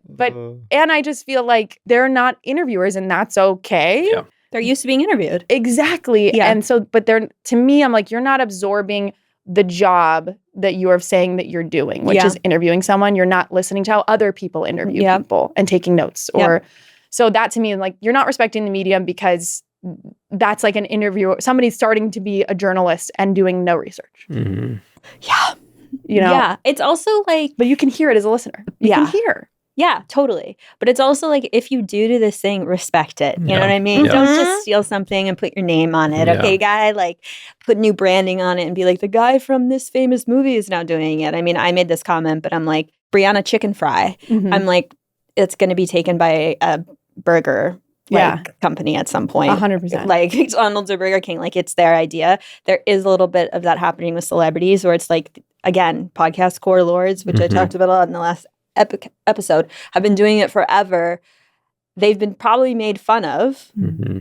But I just feel like they're not interviewers, and that's okay. Yeah. They're used to being interviewed. Exactly. Yeah. And so, but to me, I'm like, you're not absorbing the job that you are saying that you're doing, which is interviewing someone. You're not listening to how other people interview people and taking notes. So that to me, like, you're not respecting the medium because that's like an interview. Somebody's starting to be a journalist and doing no research. Mm-hmm. Yeah. You know? Yeah. It's also like... But you can hear it as a listener. You can hear. Yeah, totally. But it's also like, if you do this thing, respect it. You know what I mean? Yeah. Don't just steal something and put your name on it. Okay, guy? Like, put new branding on it and be like, the guy from this famous movie is now doing it. I mean, I made this comment, but I'm like, Brianna Chicken Fry. I'm like, it's going to be taken by a burger company at some point. 100%. Like McDonald's or Burger King, like it's their idea. There is a little bit of that happening with celebrities where it's like, again, podcast core lords, which I talked about a lot in the last episode, have been doing it forever. They've been probably made fun of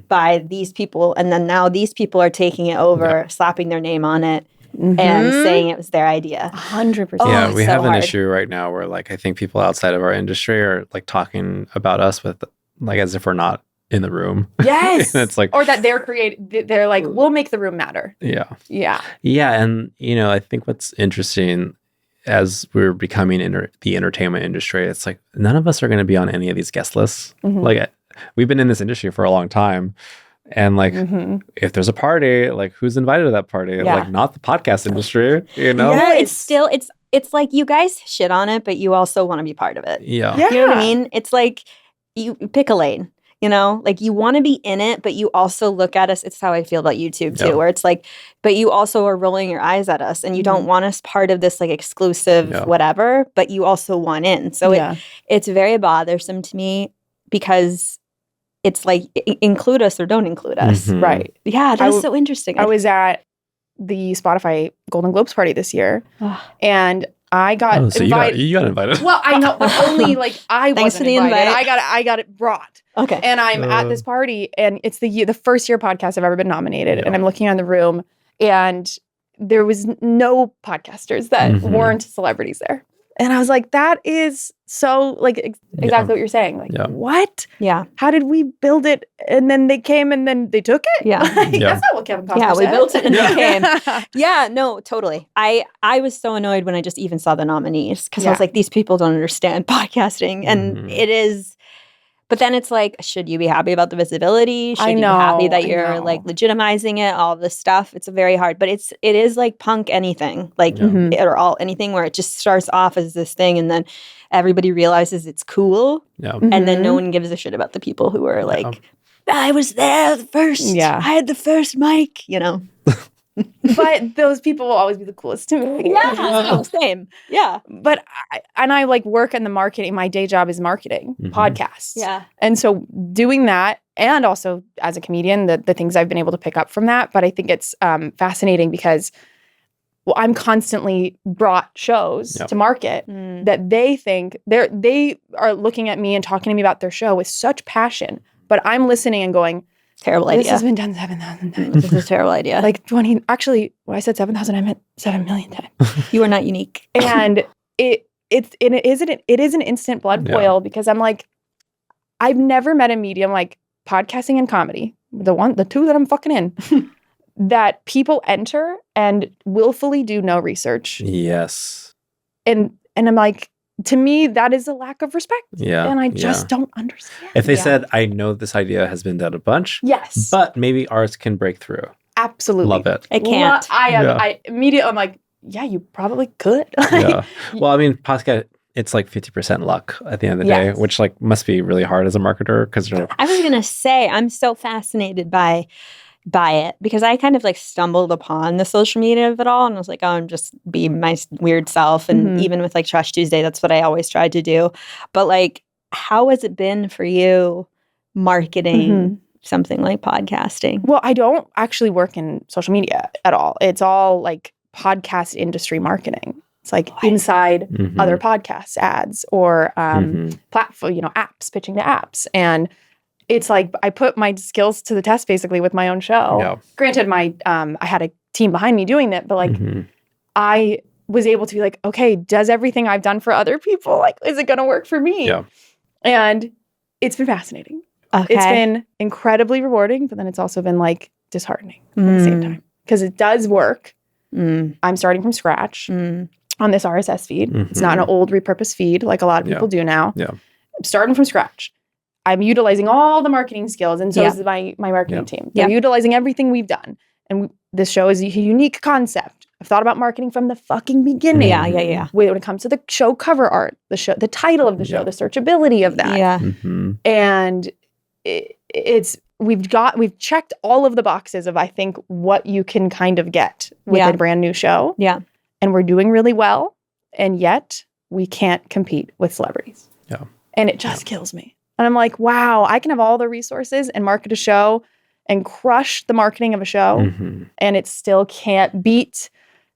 by these people. And then now these people are taking it over, slapping their name on it. And saying it was their idea. 100%. Yeah, we have an issue right now where like I think people outside of our industry are like talking about us with like as if we're not in the room. Yes. It's like, or that they're like, we'll make the room matter. Yeah. And I think what's interesting as we're becoming the entertainment industry, it's like none of us are going to be on any of these guest lists. Like we've been in this industry for a long time. And like, if there's a party, like who's invited to that party? Like not the podcast industry, Yeah, it's still, it's like you guys shit on it, but you also want to be part of it. Yeah. You know what I mean? It's like you pick a lane, like you want to be in it, but you also look at us. It's how I feel about YouTube too, where it's like, but you also are rolling your eyes at us and you don't want us part of this like exclusive whatever, but you also want in. So it's very bothersome to me because it's like, include us or don't include us. Right. Yeah, that's so interesting. I was at the Spotify Golden Globes party this year, and I got invited. You got invited. Well, I know, but only like I wasn't invited. I got it brought. Okay. And I'm at this party, and it's the first year podcast I've ever been nominated, and I'm looking around the room, and there was no podcasters that weren't celebrities there. And I was like, that is so, like, exactly what you're saying. Like, what? Yeah. How did we build it? And then they came and then they took it? Yeah. That's not what Kevin Costner said. We built it and they came. Yeah, no, totally. I was so annoyed when I just even saw the nominees because I was like, these people don't understand podcasting. And it is... But then it's like, should you be happy about the visibility? Should you be happy that you're like legitimizing it? All this stuff. It's very hard, but it is like punk anything, like or anything where it just starts off as this thing, and then everybody realizes it's cool, and then no one gives a shit about the people who are like, I was there first. Yeah, I had the first mic. But those people will always be the coolest to me. Yeah, same. Yeah. But I like work in the marketing. My day job is marketing podcasts. Yeah. And so doing that, and also as a comedian, the things I've been able to pick up from that. But I think it's fascinating because I'm constantly brought shows to market that they think they are looking at me and talking to me about their show with such passion. But I'm listening and going, terrible idea. This has been done 7,000 times. This is a terrible idea. Like 20, actually, when I said 7,000, I meant 7 million times. You are not unique. And it is an instant blood boil because I'm like, I've never met a medium like podcasting and comedy, the two that I'm fucking in, that people enter and willfully do no research. Yes. And I'm like, to me, that is a lack of respect. Yeah. And I just don't understand. If they said, I know this idea has been done a bunch. Yes. But maybe ours can break through. Absolutely. Love it. It can't. I immediately, I'm like, yeah, you probably could. Yeah. Well, I mean, podcast, it's like 50% luck at the end of the day, which like must be really hard as a marketer because I was going to say, I'm so fascinated by it because I kind of like stumbled upon the social media of it all and I was like, oh, I'm just be my weird self. And even with like Trash Tuesday, that's what I always tried to do. But like, how has it been for you marketing something like podcasting? Well, I don't actually work in social media at all. It's all like podcast industry marketing. It's like inside other podcasts ads or platform, apps, pitching to apps. And it's like I put my skills to the test basically with my own show. Yeah. Granted, I had a team behind me doing that, but like I was able to be like, okay, does everything I've done for other people, like, is it going to work for me? Yeah. And it's been fascinating. Okay. It's been incredibly rewarding, but then it's also been like disheartening at the same time because it does work. I'm starting from scratch on this RSS feed. It's not an old repurposed feed like a lot of people do now. Yeah. I'm starting from scratch. I'm utilizing all the marketing skills, and so is my marketing team. They're utilizing everything we've done. And this show is a unique concept. I've thought about marketing from the fucking beginning. Yeah. When it comes to the show cover art, the title of the show, the searchability of that. Yeah. And we've checked all of the boxes of, I think, what you can kind of get with a brand new show. Yeah. And we're doing really well. And yet we can't compete with celebrities. Yeah. And it just kills me. And I'm like, wow, I can have all the resources and market a show and crush the marketing of a show. And it still can't beat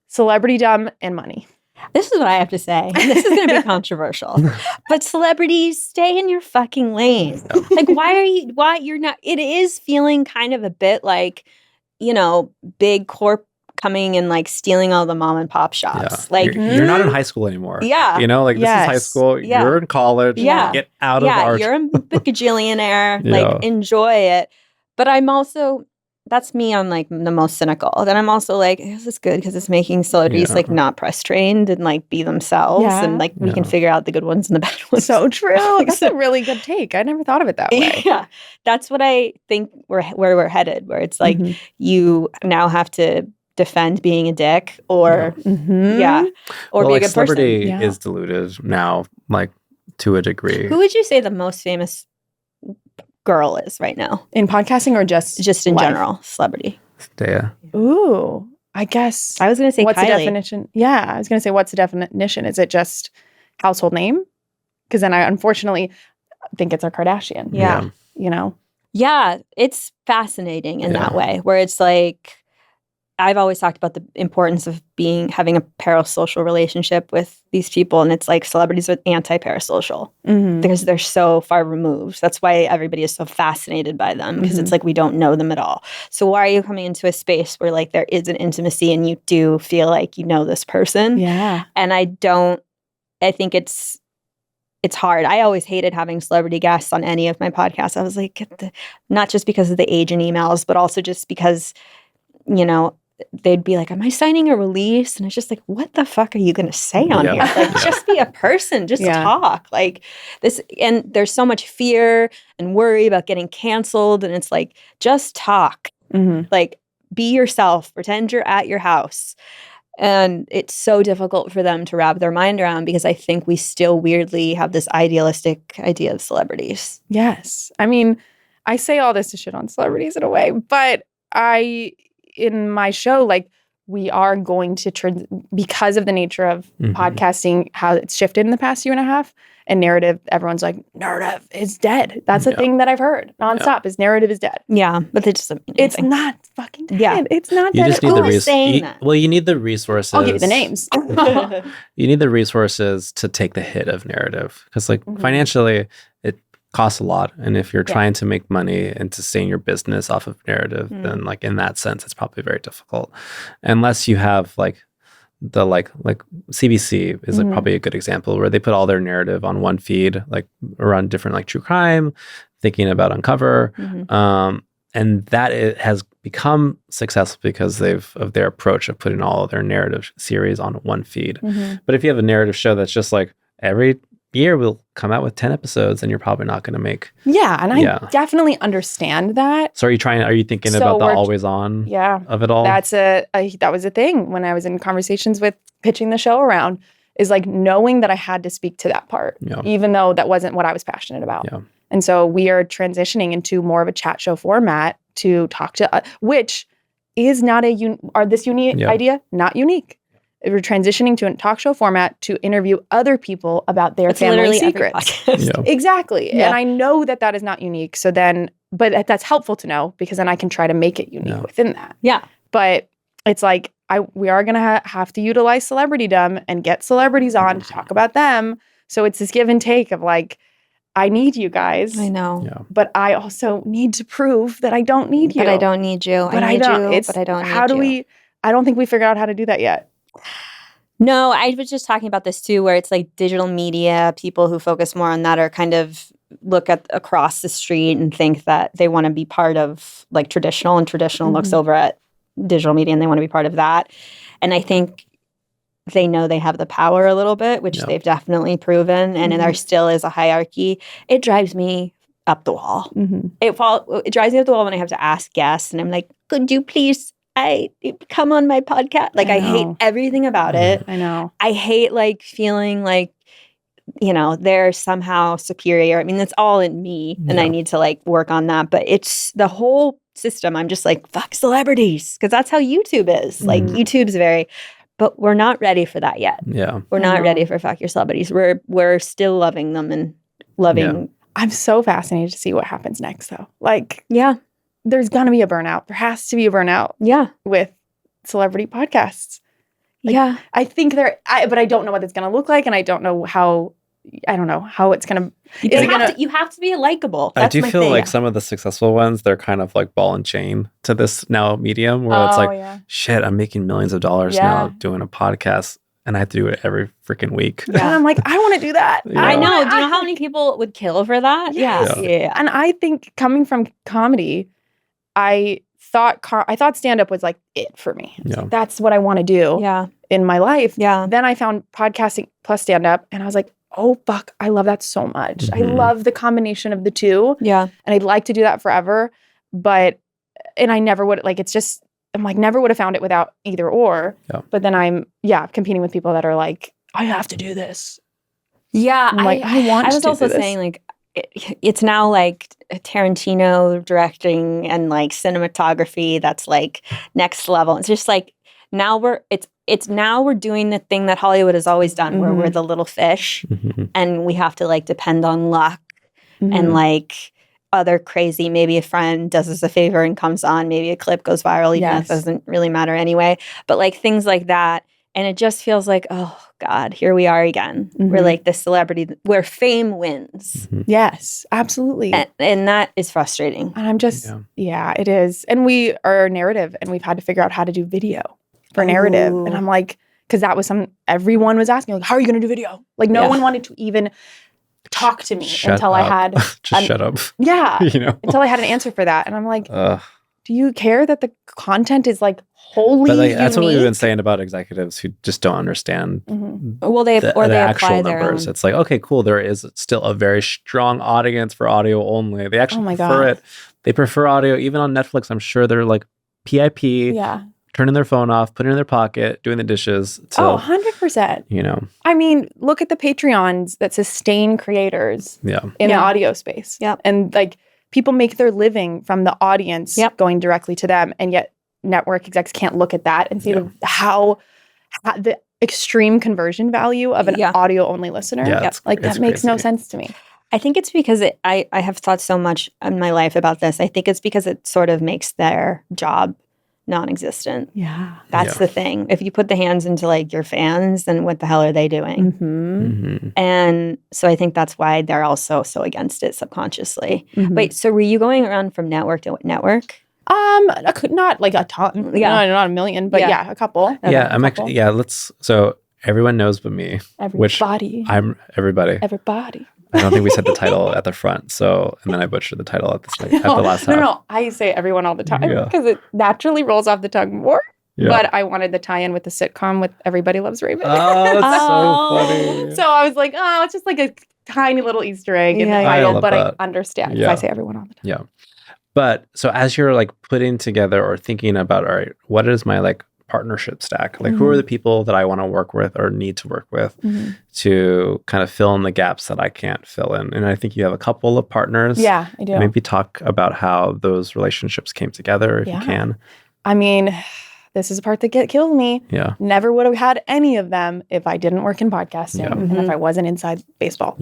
celebritydom and money. This is what I have to say. And this is going to be controversial. But celebrities, stay in your fucking lane. Like, why you're not, it is feeling kind of a bit like, you know, big corp coming and like stealing all the mom and pop shops. Like you're not in high school anymore. Yeah. You know, like this is high school. Yeah. You're in college. Yeah. Get out of our... you're a bajillionaire. Like enjoy it. But I'm also, that's me on like the most cynical. Then I'm also like, this is good because it's making celebrities like not press trained and like be themselves. And like we can figure out the good ones and the bad ones. So true. That's a really good take. I never thought of it that way. Yeah. That's what I think where we're headed, where it's like you now have to defend being a dick or or be a good celebrity person. Is diluted now, like to a degree. Who would you say the most famous girl is right now in podcasting, or just in general, celebrity? Dea. Ooh, I guess I was going to say what's Kylie. The definition? Yeah, I was going to say what's the definition? Is it just household name? Because then I unfortunately think it's our Kardashian. Yeah, you know. Yeah, it's fascinating in that way, where it's like, I've always talked about the importance of having a parasocial relationship with these people. And it's like celebrities are anti-parasocial because they're so far removed. That's why everybody is so fascinated by them, because it's like we don't know them at all. So why are you coming into a space where like there is an intimacy and you do feel like you know this person? Yeah. And I think it's hard. I always hated having celebrity guests on any of my podcasts. I was like, not just because of the age and emails, but also just because, you know, they'd be like, am I signing a release? And it's just like, what the fuck are you going to say on here? Like, just be a person, just talk like this. And there's so much fear and worry about getting canceled. And it's like, just talk, like be yourself, pretend you're at your house. And it's so difficult for them to wrap their mind around, because I think we still weirdly have this idealistic idea of celebrities. Yes. I mean, I say all this to shit on celebrities in a way, but in my show, like, we are going to because of the nature of podcasting, how it's shifted in the past year and a half, and narrative, everyone's like, narrative is dead. That's a thing that I've heard nonstop is narrative is dead. Yeah, but it's not fucking dead. Yeah. It's not you dead. Just need the well, you need the resources. I'll give you the names. You need the resources to take the hit of narrative, because like financially, it costs a lot. And if you're trying to make money and sustain your business off of narrative, then like in that sense, it's probably very difficult. Unless you have like the like CBC is like probably a good example, where they put all their narrative on one feed, like around different like true crime, thinking about Uncover. And that it has become successful because of their approach of putting all of their narrative series on one feed. But if you have a narrative show that's just like every year we'll come out with 10 episodes, and you're probably not going to make. Yeah. And I definitely understand that. So are you thinking about the always on of it all? That was a thing when I was in conversations with pitching the show around, is like knowing that I had to speak to that part, even though that wasn't what I was passionate about. And so we are transitioning into more of a chat show format to talk to, which is not this unique idea, not unique. We're transitioning to a talk show format to interview other people about their family secrets. Exactly. And I know that is not unique. So then, but that's helpful to know, because then I can try to make it unique within that. Yeah. But it's like, we are going to have to utilize celebritydom and get celebrities on to talk about them. So it's this give and take of like, I need you guys. I know. But I also need to prove that I don't need you. But I don't need you. But I don't need you. I don't think we figured out how to do that yet. No, I was just talking about this too, where it's like digital media, people who focus more on that are kind of look at across the street and think that they want to be part of like traditional, and traditional looks over at digital media and they want to be part of that. And I think they know they have the power a little bit, which they've definitely proven. And there still is a hierarchy. It drives me up the wall. It drives me up the wall when I have to ask guests, and I'm like, could you please come on my podcast? Like, I hate everything about it. I know. I hate like feeling like, you know, they're somehow superior. I mean, that's all in me, and I need to like work on that. But it's the whole system. I'm just like, fuck celebrities, because that's how YouTube is. Like, YouTube's but we're not ready for that yet. Yeah. We're not ready for fuck your celebrities. We're still loving them, and loving. I'm so fascinated to see what happens next, though. Like, yeah, there's going to be a burnout. There has to be a burnout. Yeah. With celebrity podcasts. Like, yeah. I think but I don't know what it's going to look like. And I don't know how it's going to. You have to be likable. I do feel like some of the successful ones, they're kind of like ball and chain to this now medium where it's like, shit, I'm making millions of dollars now doing a podcast. And I have to do it every freaking week. Yeah. And I'm like, I want to do that. I know. Do you know how many people would kill for that? Yes. Yeah. And I think coming from comedy, I thought stand-up was like it for me. Like, that's what I want to do in my life. Yeah. Then I found podcasting plus stand-up and I was like, oh, fuck, I love that so much. I love the combination of the two. Yeah. And I'd like to do that forever. And I never would, like, it's just, I'm like, never would have found it without either or. Yeah. But then I'm, competing with people that are like, I have to do this. Yeah. I'm like, I was also saying, like, it's now like Tarantino directing and like cinematography that's like next level. It's just like now we're doing the thing that Hollywood has always done, where we're the little fish and we have to like depend on luck and like other crazy, maybe a friend does us a favor and comes on, maybe a clip goes viral, even if it doesn't really matter anyway. But like things like that. And it just feels like, oh God, here we are again. We're like the celebrity where fame wins. Yes, absolutely. And that is frustrating. And I'm just, it is. And we are narrative and we've had to figure out how to do video for narrative. And I'm like, because that was everyone was asking, like, how are you going to do video? Like no one wanted to even talk to me until I had shut up. Yeah. Until I had an answer for that. And I'm like, do you care that the content is like wholly unique? That's what we've been saying about executives who just don't understand well, they actual numbers. It's like, okay, cool. There is still a very strong audience for audio only. They actually prefer it. They prefer audio. Even on Netflix, I'm sure they're like PIP. Yeah. Turning their phone off, putting it in their pocket, doing the dishes. 100%. I mean, look at the Patreons that sustain creators in the audio space. Yeah. And like people make their living from the audience going directly to them. And yet network execs can't look at that and see how the extreme conversion value of an audio only listener. That makes no sense to me. I think it's because I have thought so much in my life about this. I think it's because it sort of makes their job non-existent. Yeah. That's the thing. If you put the hands into like your fans, then what the hell are they doing? And so I think that's why they're also so against it subconsciously. Wait, so were you going around from network to network? Not like a ton. Yeah. Not a million, but a couple. I'm actually, so everyone knows but me. Everybody. I'm everybody. Everybody. I don't think we said the title at the front, and then I butchered the title at the last half. No, I say everyone all the time because it naturally rolls off the tongue more. Yeah. But I wanted the tie-in with the sitcom with Everybody Loves Raymond. Oh, that's so funny. So I was like, it's just like a tiny little Easter egg in the title, but I understand because I say everyone all the time. Yeah. But so as you're like putting together or thinking about, all right, what is my like partnership stack? Like who are the people that I want to work with or need to work with to kind of fill in the gaps that I can't fill in? And I think you have a couple of partners. Yeah, I do. Maybe talk about how those relationships came together if you can. I mean, this is the part that killed me. Yeah. Never would have had any of them if I didn't work in podcasting and if I wasn't inside baseball.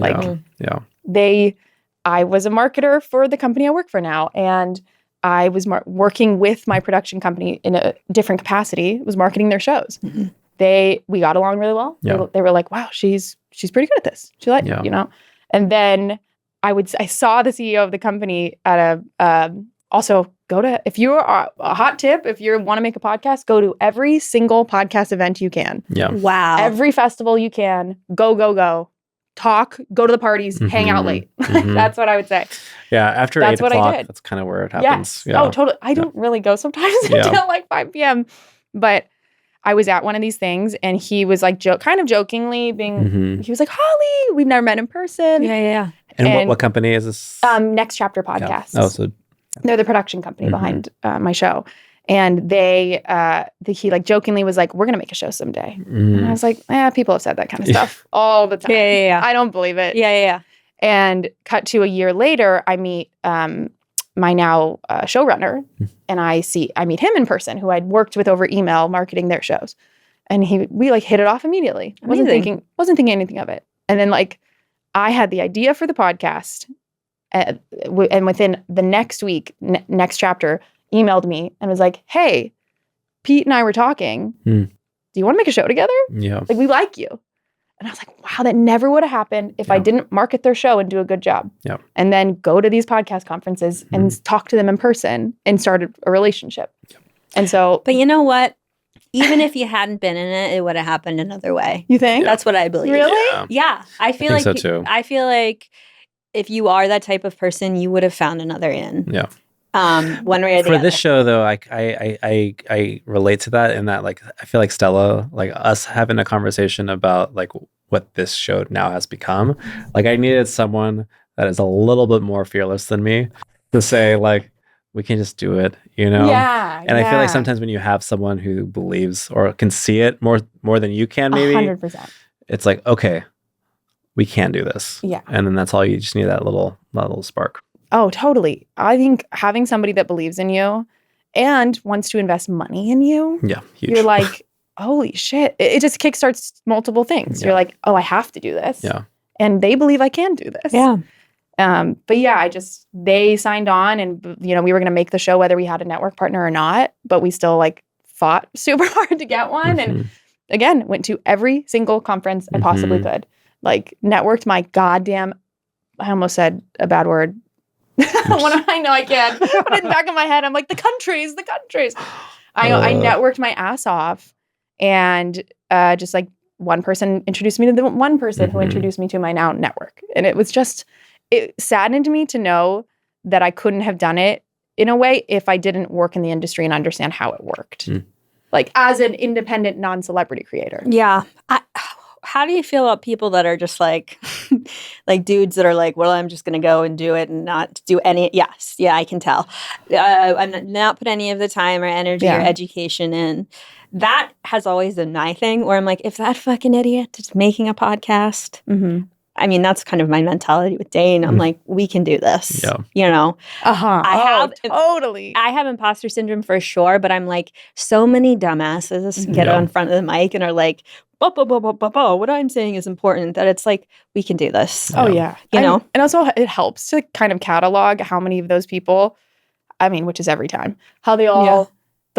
I was a marketer for the company I work for now, and I was working with my production company in a different capacity, was marketing their shows. We got along really well. Yeah. They were like, wow, she's pretty good at this. She liked it, And then I saw the CEO of the company at also go to, if you're a hot tip, if you want to make a podcast, go to every single podcast event you can. Yeah. Wow. Every festival you can. Go. Talk, go to the parties, hang out late. That's what I would say. Yeah, after 8 o'clock, that's kind of where it happens. Yes. Yeah. Oh, totally. I don't really go sometimes until like 5 p.m. But I was at one of these things and he was like kind of jokingly he was like, Holly, we've never met in person. Yeah. And what company is this? Next Chapter Podcast. Yeah. Oh, so they're the production company behind my show. And he like jokingly was like, we're going to make a show someday. And I was like, people have said that kind of stuff all the time. Yeah. I don't believe it. Yeah. And cut to a year later, I meet my now showrunner and I meet him in person, who I'd worked with over email marketing their shows. And we like hit it off immediately. Wasn't thinking anything of it. And then like I had the idea for the podcast, and within the next week, next chapter, emailed me and was like, hey, Pete and I were talking. Do you want to make a show together? Yeah. Like, we like you. And I was like, wow, that never would have happened if I didn't market their show and do a good job. Yeah. And then go to these podcast conferences and talk to them in person and start a relationship. Yep. And so. But you know what? Even if you hadn't been in it, it would have happened another way. You think? That's what I believe. Really? Yeah. I feel like so too. I feel like if you are that type of person, you would have found another in. Yeah. One way or the For other. this show, though, I relate to that in that, like, I feel like Stella, like us having a conversation about like what this show now has become. Like, I needed someone that is a little bit more fearless than me to say, like, we can just do it, you know? Yeah. And I feel like sometimes when you have someone who believes or can see it more than you can, maybe 100%. It's like, okay, we can do this. Yeah. And then that's all you just need, that little spark. Oh, totally. I think having somebody that believes in you and wants to invest money in you, huge. You're like, holy shit. It just kickstarts multiple things. Yeah. You're like, oh, I have to do this. Yeah. And they believe I can do this. Yeah. But yeah, they signed on and, we were going to make the show whether we had a network partner or not, but we still like fought super hard to get one. And again, went to every single conference I possibly could. Like, networked my goddamn, I almost said a bad word. I know I can't. But in the back of my head, I'm like, the countries. I networked my ass off. And just like one person introduced me to the one person who introduced me to my now network. And it saddened me to know that I couldn't have done it in a way if I didn't work in the industry and understand how it worked. Like, as an independent non-celebrity creator. Yeah. How do you feel about people that are just like, like dudes that are like, well, I'm just going to go and do it and not do any. Yes. Yeah, I can tell. I'm not put any of the time or energy or education in. That has always been my thing where I'm like, if that fucking idiot is making a podcast, I mean, that's kind of my mentality with Dane. I'm like, we can do this. Yeah. You know? Totally. I have imposter syndrome for sure, but I'm like, so many dumbasses get on front of the mic and are like, what I'm saying is important, that it's like, we can do this. Oh, yeah. You know? And also it helps to kind of catalog how many of those people, I mean, which is every time, how they'll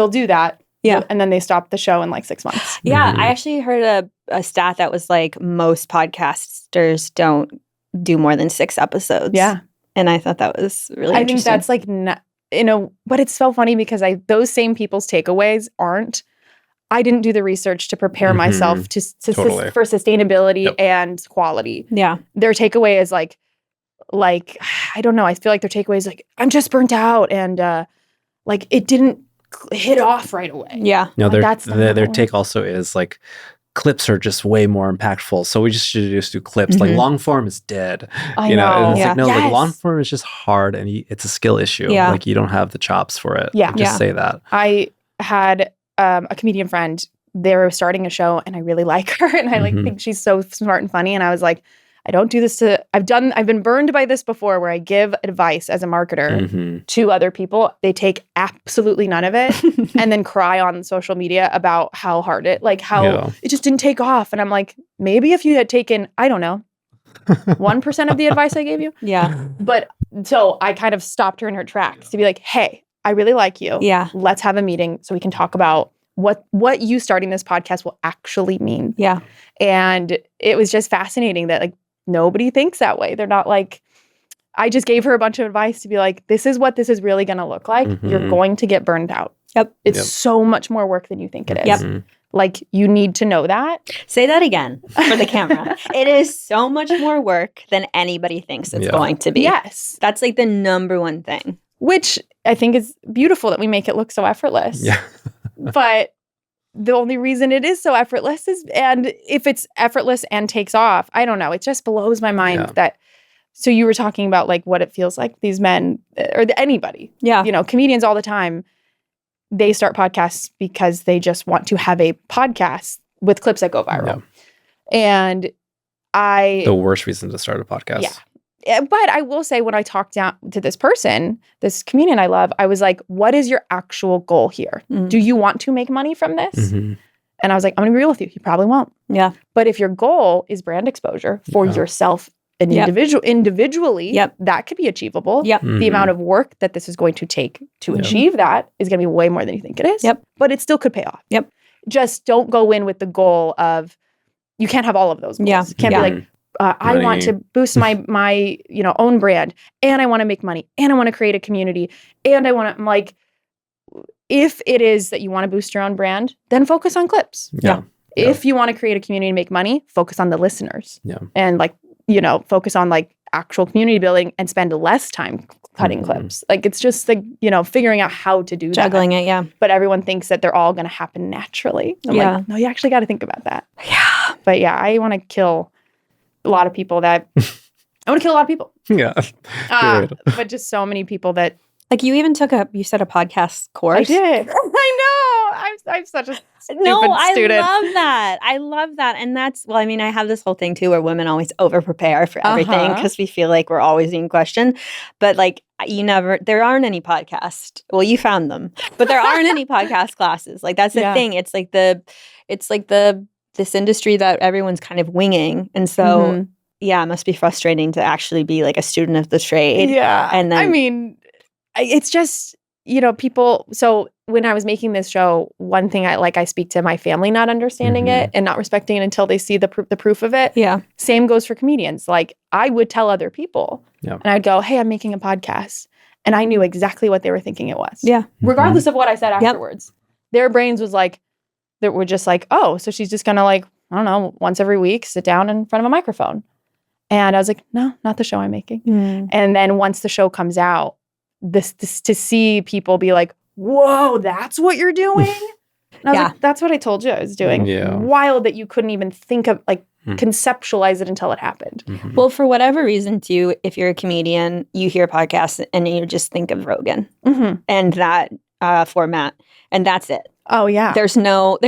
do that. Yeah. And then they stop the show in like 6 months. Yeah. I actually heard a stat that was like, most podcasters don't do more than 6 episodes. Yeah. And I thought that was really interesting. I think that's like, but it's so funny because those same people's takeaways aren't, I didn't do the research to prepare myself for sustainability and quality. Yeah. Their takeaway is like, I don't know. I feel like their takeaway is like, I'm just burnt out. And like, it didn't hit off right away. Yeah. No, their take also is like, clips are just way more impactful. So we should just do clips. Like, long form is dead. I know. And it's like, no, like, long form is just hard and it's a skill issue. Yeah. Like, you don't have the chops for it. Yeah. Like, just say that. I had a comedian friend. They were starting a show and I really like her and I think she's so smart and funny. And I was like, I don't do this I've been burned by this before where I give advice as a marketer to other people. They take absolutely none of it and then cry on social media about how hard it just didn't take off. And I'm like, maybe if you had taken, I don't know, 1% of the advice I gave you. Yeah. But so I kind of stopped her in her tracks to be like, hey, I really like you. Yeah. Let's have a meeting so we can talk about what you starting this podcast will actually mean. Yeah. And it was just fascinating that like nobody thinks that way. They're not like, I just gave her a bunch of advice to be like, this is what this is really going to look like. You're going to get burned out. Yep. It's so much more work than you think it is. Yep. Like, you need to know that. Say that again for the camera. It is so much more work than anybody thinks it's going to be. Yes. That's like the number one thing. Which I think is beautiful that we make it look so effortless. Yeah. But the only reason it is so effortless is, and if it's effortless and takes off, I don't know. It just blows my mind that, so you were talking about like what it feels like these men or anybody, comedians all the time, they start podcasts because they just want to have a podcast with clips that go viral. Yeah. And the worst reason to start a podcast. Yeah. But I will say, when I talked down to this person, this comedian I love, I was like, what is your actual goal here? Do you want to make money from this? And I was like, I'm going to be real with you. You probably won't. Yeah. But if your goal is brand exposure for yourself an individually, that could be achievable. The amount of work that this is going to take to achieve that is going to be way more than you think it is. But it still could pay off. Just don't go in with the goal of, you can't have all of those goals. You can't be like, I want to boost my own brand, and I want to make money, and I want to create a community, and I want to, like, if it is that you want to boost your own brand, then focus on clips. If you want to create a community and make money, focus on the listeners. And like, focus on like actual community building and spend less time cutting clips. Like, it's just like, figuring out how to do juggling that. It. But everyone thinks that they're all going to happen naturally. I'm like, no, you actually got to think about that. But yeah, I want to kill a lot of people that I want to kill a lot of people. But just so many people that, like, you even took you said a podcast course. I did. I know. I'm such a stupid student. I love that. And that's, well, I mean, I have this whole thing too where women always over prepare for everything because we feel like we're always being questioned. But like, there aren't any podcast. Well, you found them, but there aren't any podcast classes. Like, that's the thing. It's like this industry that everyone's kind of winging. And so, it must be frustrating to actually be like a student of the trade. And then, I mean, it's just, people. So when I was making this show, one thing I speak to my family not understanding it and not respecting it until they see the proof of it. Same goes for comedians. Like, I would tell other people and I'd go, hey, I'm making a podcast. And I knew exactly what they were thinking it was. Regardless of what I said afterwards. Their brains was like, they were just like, oh, so she's just going to, like, I don't know, once every week, sit down in front of a microphone. And I was like, no, not the show I'm making. And then once the show comes out, this to see people be like, whoa, that's what you're doing? And I was like, that's what I told you I was doing. Wild that you couldn't even think of, like, conceptualize it until it happened. Well, for whatever reason, too, if you're a comedian, you hear podcasts and you just think of Rogan and that format, and that's it. Oh, yeah. There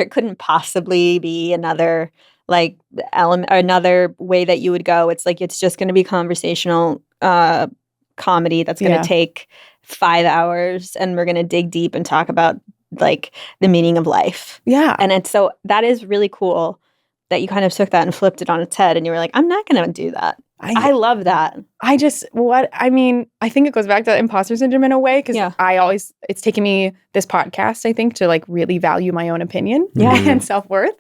couldn't possibly be another, like, element, or another way that you would go. It's like, it's just going to be conversational comedy that's going to take 5 hours, and we're going to dig deep and talk about, like, the meaning of life. And it's so, that is really cool that you kind of took that and flipped it on its head, and you were like, I'm not going to do that. I love that. I think it goes back to imposter syndrome in a way, because it's taken me this podcast, I think, to, like, really value my own opinion and self-worth.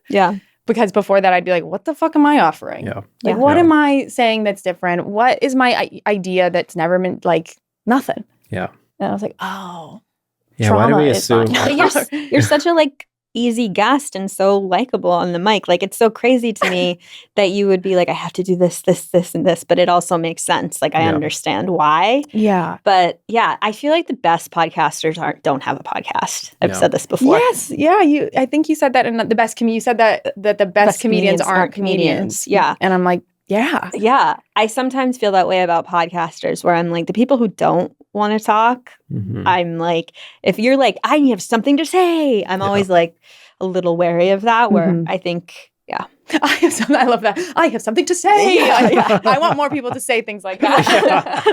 Because before that, I'd be like, what the fuck am I offering? What am I saying that's different? What is my idea that's never been, like, nothing? And I was like, oh. Why do we assume? You're such a, like, easy guest and so likable on the mic. Like, it's so crazy to me that you would be like, I have to do this, and this, but it also makes sense. Like, I understand why. But yeah, I feel like the best podcasters don't have a podcast. I've said this before. Yes. Yeah. I think you said that in the best you said that the best comedians aren't comedians. And I'm like, yeah. I sometimes feel that way about podcasters, where I'm like, the people who don't want to talk, I'm like, if you're like, I have something to say, I'm always like a little wary of that, where I think, I love that. I have something to say. I want more people to say things like that.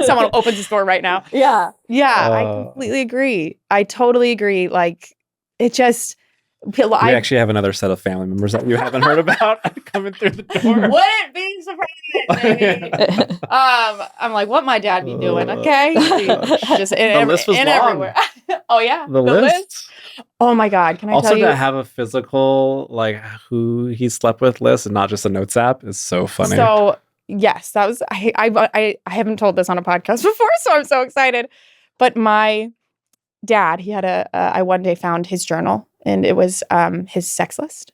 Someone opens the door right now. I completely agree. I totally agree. Like, it just... We actually have another set of family members that you haven't heard about coming through the door. Wouldn't be surprised. I'm like, what my dad be doing? Okay, just the list was long. Everywhere. Oh yeah, the list. Oh my God, can I also tell you? To have a physical, like, who he slept with list and not just a notes app is so funny. So yes, that was I haven't told this on a podcast before, so I'm so excited. But my dad, he had I one day found his journal. And it was his sex list.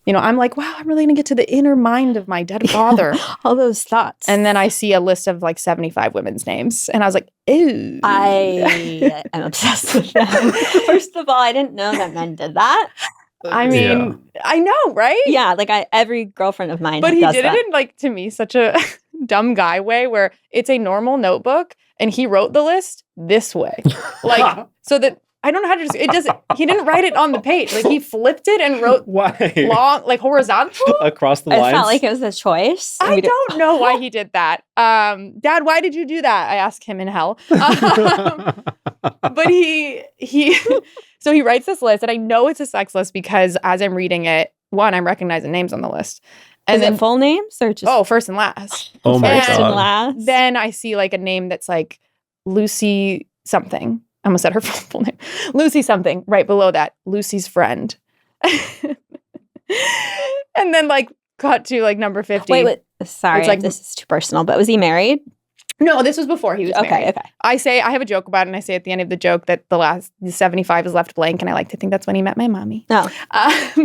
I'm like, wow, I'm really going to get to the inner mind of my dead father. All those thoughts. And then I see a list of like 75 women's names. And I was like, ew. I am obsessed with them. First of all, I didn't know that men did that. I mean, I know, right? Yeah, like every girlfriend of mine But he does did that. it in, like, to me, such a dumb guy way, where it's a normal notebook and he wrote the list this way. Like, so that... I don't know how to it doesn't he didn't write it on the page. Like, he flipped it and wrote long, like, horizontal across the lines. It's not like it was a choice. I don't know why he did that. Dad, why did you do that? I asked him in hell. But so he writes this list, and I know it's a sex list because as I'm reading it, one, I'm recognizing names on the list. And then full names or just first and last. Oh my first and God. last. Then I see like a name that's like Lucy something. I almost said her full name. Lucy something. Right below that, Lucy's friend. And then like cut to like number 50. Wait. Sorry, It's like- this is too personal, but was he married? No, this was before he was married. Okay. I have a joke about it, and I say at the end of the joke that the 75 is left blank, and I like to think that's when he met my mommy. No.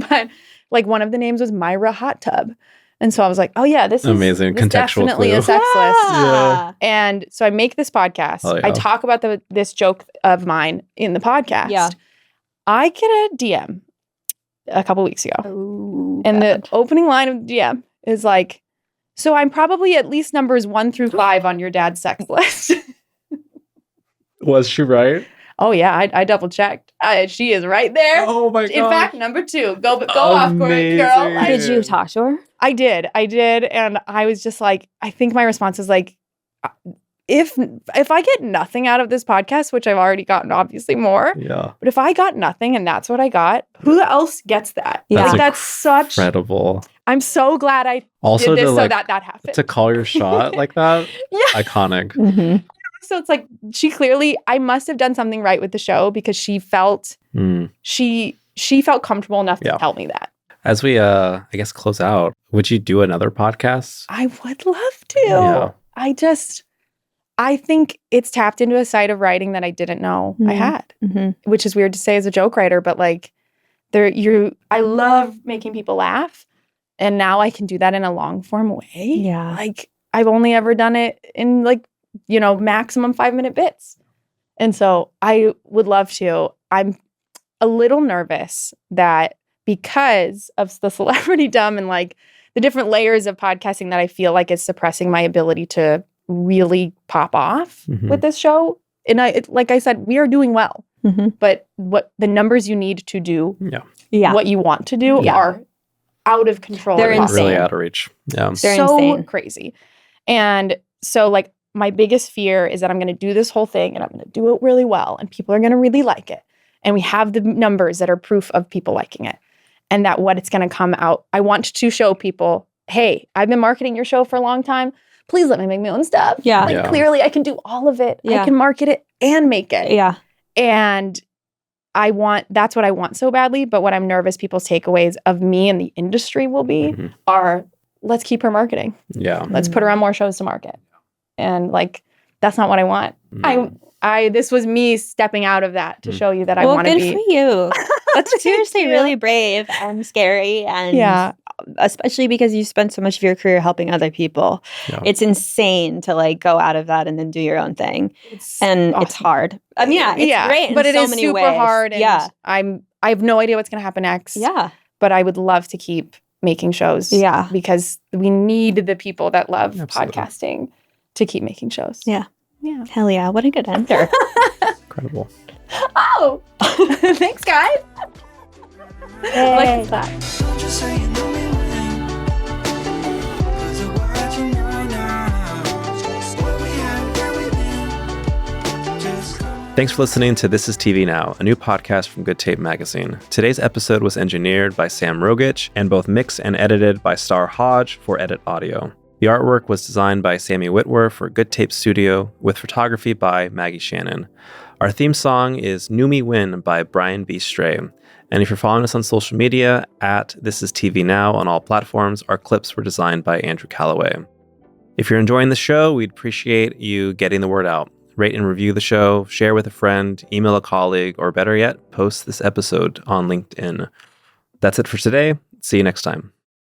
But like one of the names was Myra Hot Tub. And so I was like, oh yeah, this amazing. is Contextual definitely clue. a sex list. Yeah. And so I make this podcast. Oh, yeah. I talk about this joke of mine in the podcast. Yeah. I get a DM a couple weeks ago. Ooh, And bad. the opening line of the DM is like, so I'm probably at least numbers 1 through 5 on your dad's sex list. Was she right? Oh yeah, I double checked. She is right there. Oh my God. In fact, number 2. Go off, Courtney, girl. Amazing. Did you talk to her? I did, and I was just like, I think my response is like, if I get nothing out of this podcast, which I've already gotten obviously more, Yeah. but if I got nothing and that's what I got, who else gets that? Yeah. Like, that's such. Incredible. I'm so glad I Also did this to so like that happened. to call your shot like that. Yeah. Iconic. Mm-hmm. So it's like I must have done something right with the show because she felt she felt comfortable enough to tell me that. As we I guess close out, would you do another podcast? I would love to. Yeah. I think it's tapped into a side of writing that I didn't know I had, which is weird to say as a joke writer, but like I love making people laugh, and now I can do that in a long form way. Yeah. Like I've only ever done it in like, maximum 5-minute bits. And so I would love to. I'm a little nervous that because of the celebritydom and like the different layers of podcasting that I feel like is suppressing my ability to really pop off with this show. And like I said, we are doing well, but what the numbers you need to do what you want to do are out of control. They're insane. Really out of reach. Yeah. They're so insane. crazy. And so like my biggest fear is that I'm going to do this whole thing and I'm going to do it really well and people are going to really like it. And we have the numbers that are proof of people liking it. And that what it's going to come out. I want to show people, hey, I've been marketing your show for a long time. Please let me make my own stuff. Yeah. Like clearly I can do all of it. Yeah. I can market it and make it. Yeah. And that's what I want so badly. But what I'm nervous people's takeaways of me and the industry will be are, let's keep her marketing. Yeah. Let's put her on more shows to market. And like, that's not what I want. This was me stepping out of that to show you that I want to be. Good for you. That's seriously really brave and scary. And especially because you spent so much of your career helping other people. Yeah. It's insane to like go out of that and then do your own thing. It's hard. I mean, it's great but in it so is many super ways. hard. And I have no idea what's going to happen next. Yeah. But I would love to keep making shows. Yeah. Because we need the people that love podcasting to keep making shows. Yeah. Yeah. Hell yeah. What a good ender. Incredible. Oh, thanks, guys. Hey. Like that. Thanks for listening to This Is TV Now, a new podcast from Good Tape Magazine. Today's episode was engineered by Sam Rogich and both mixed and edited by Star Hodge for Edit Audio. The artwork was designed by Sammy Whitwer for Good Tape Studio, with photography by Maggie Shannon. Our theme song is Numi Win by Brian B. Stray. And if you're following us on social media, at This Is TV Now on all platforms, our clips were designed by Andrew Calloway. If you're enjoying the show, we'd appreciate you getting the word out. Rate and review the show, share with a friend, email a colleague, or better yet, post this episode on LinkedIn. That's it for today. See you next time.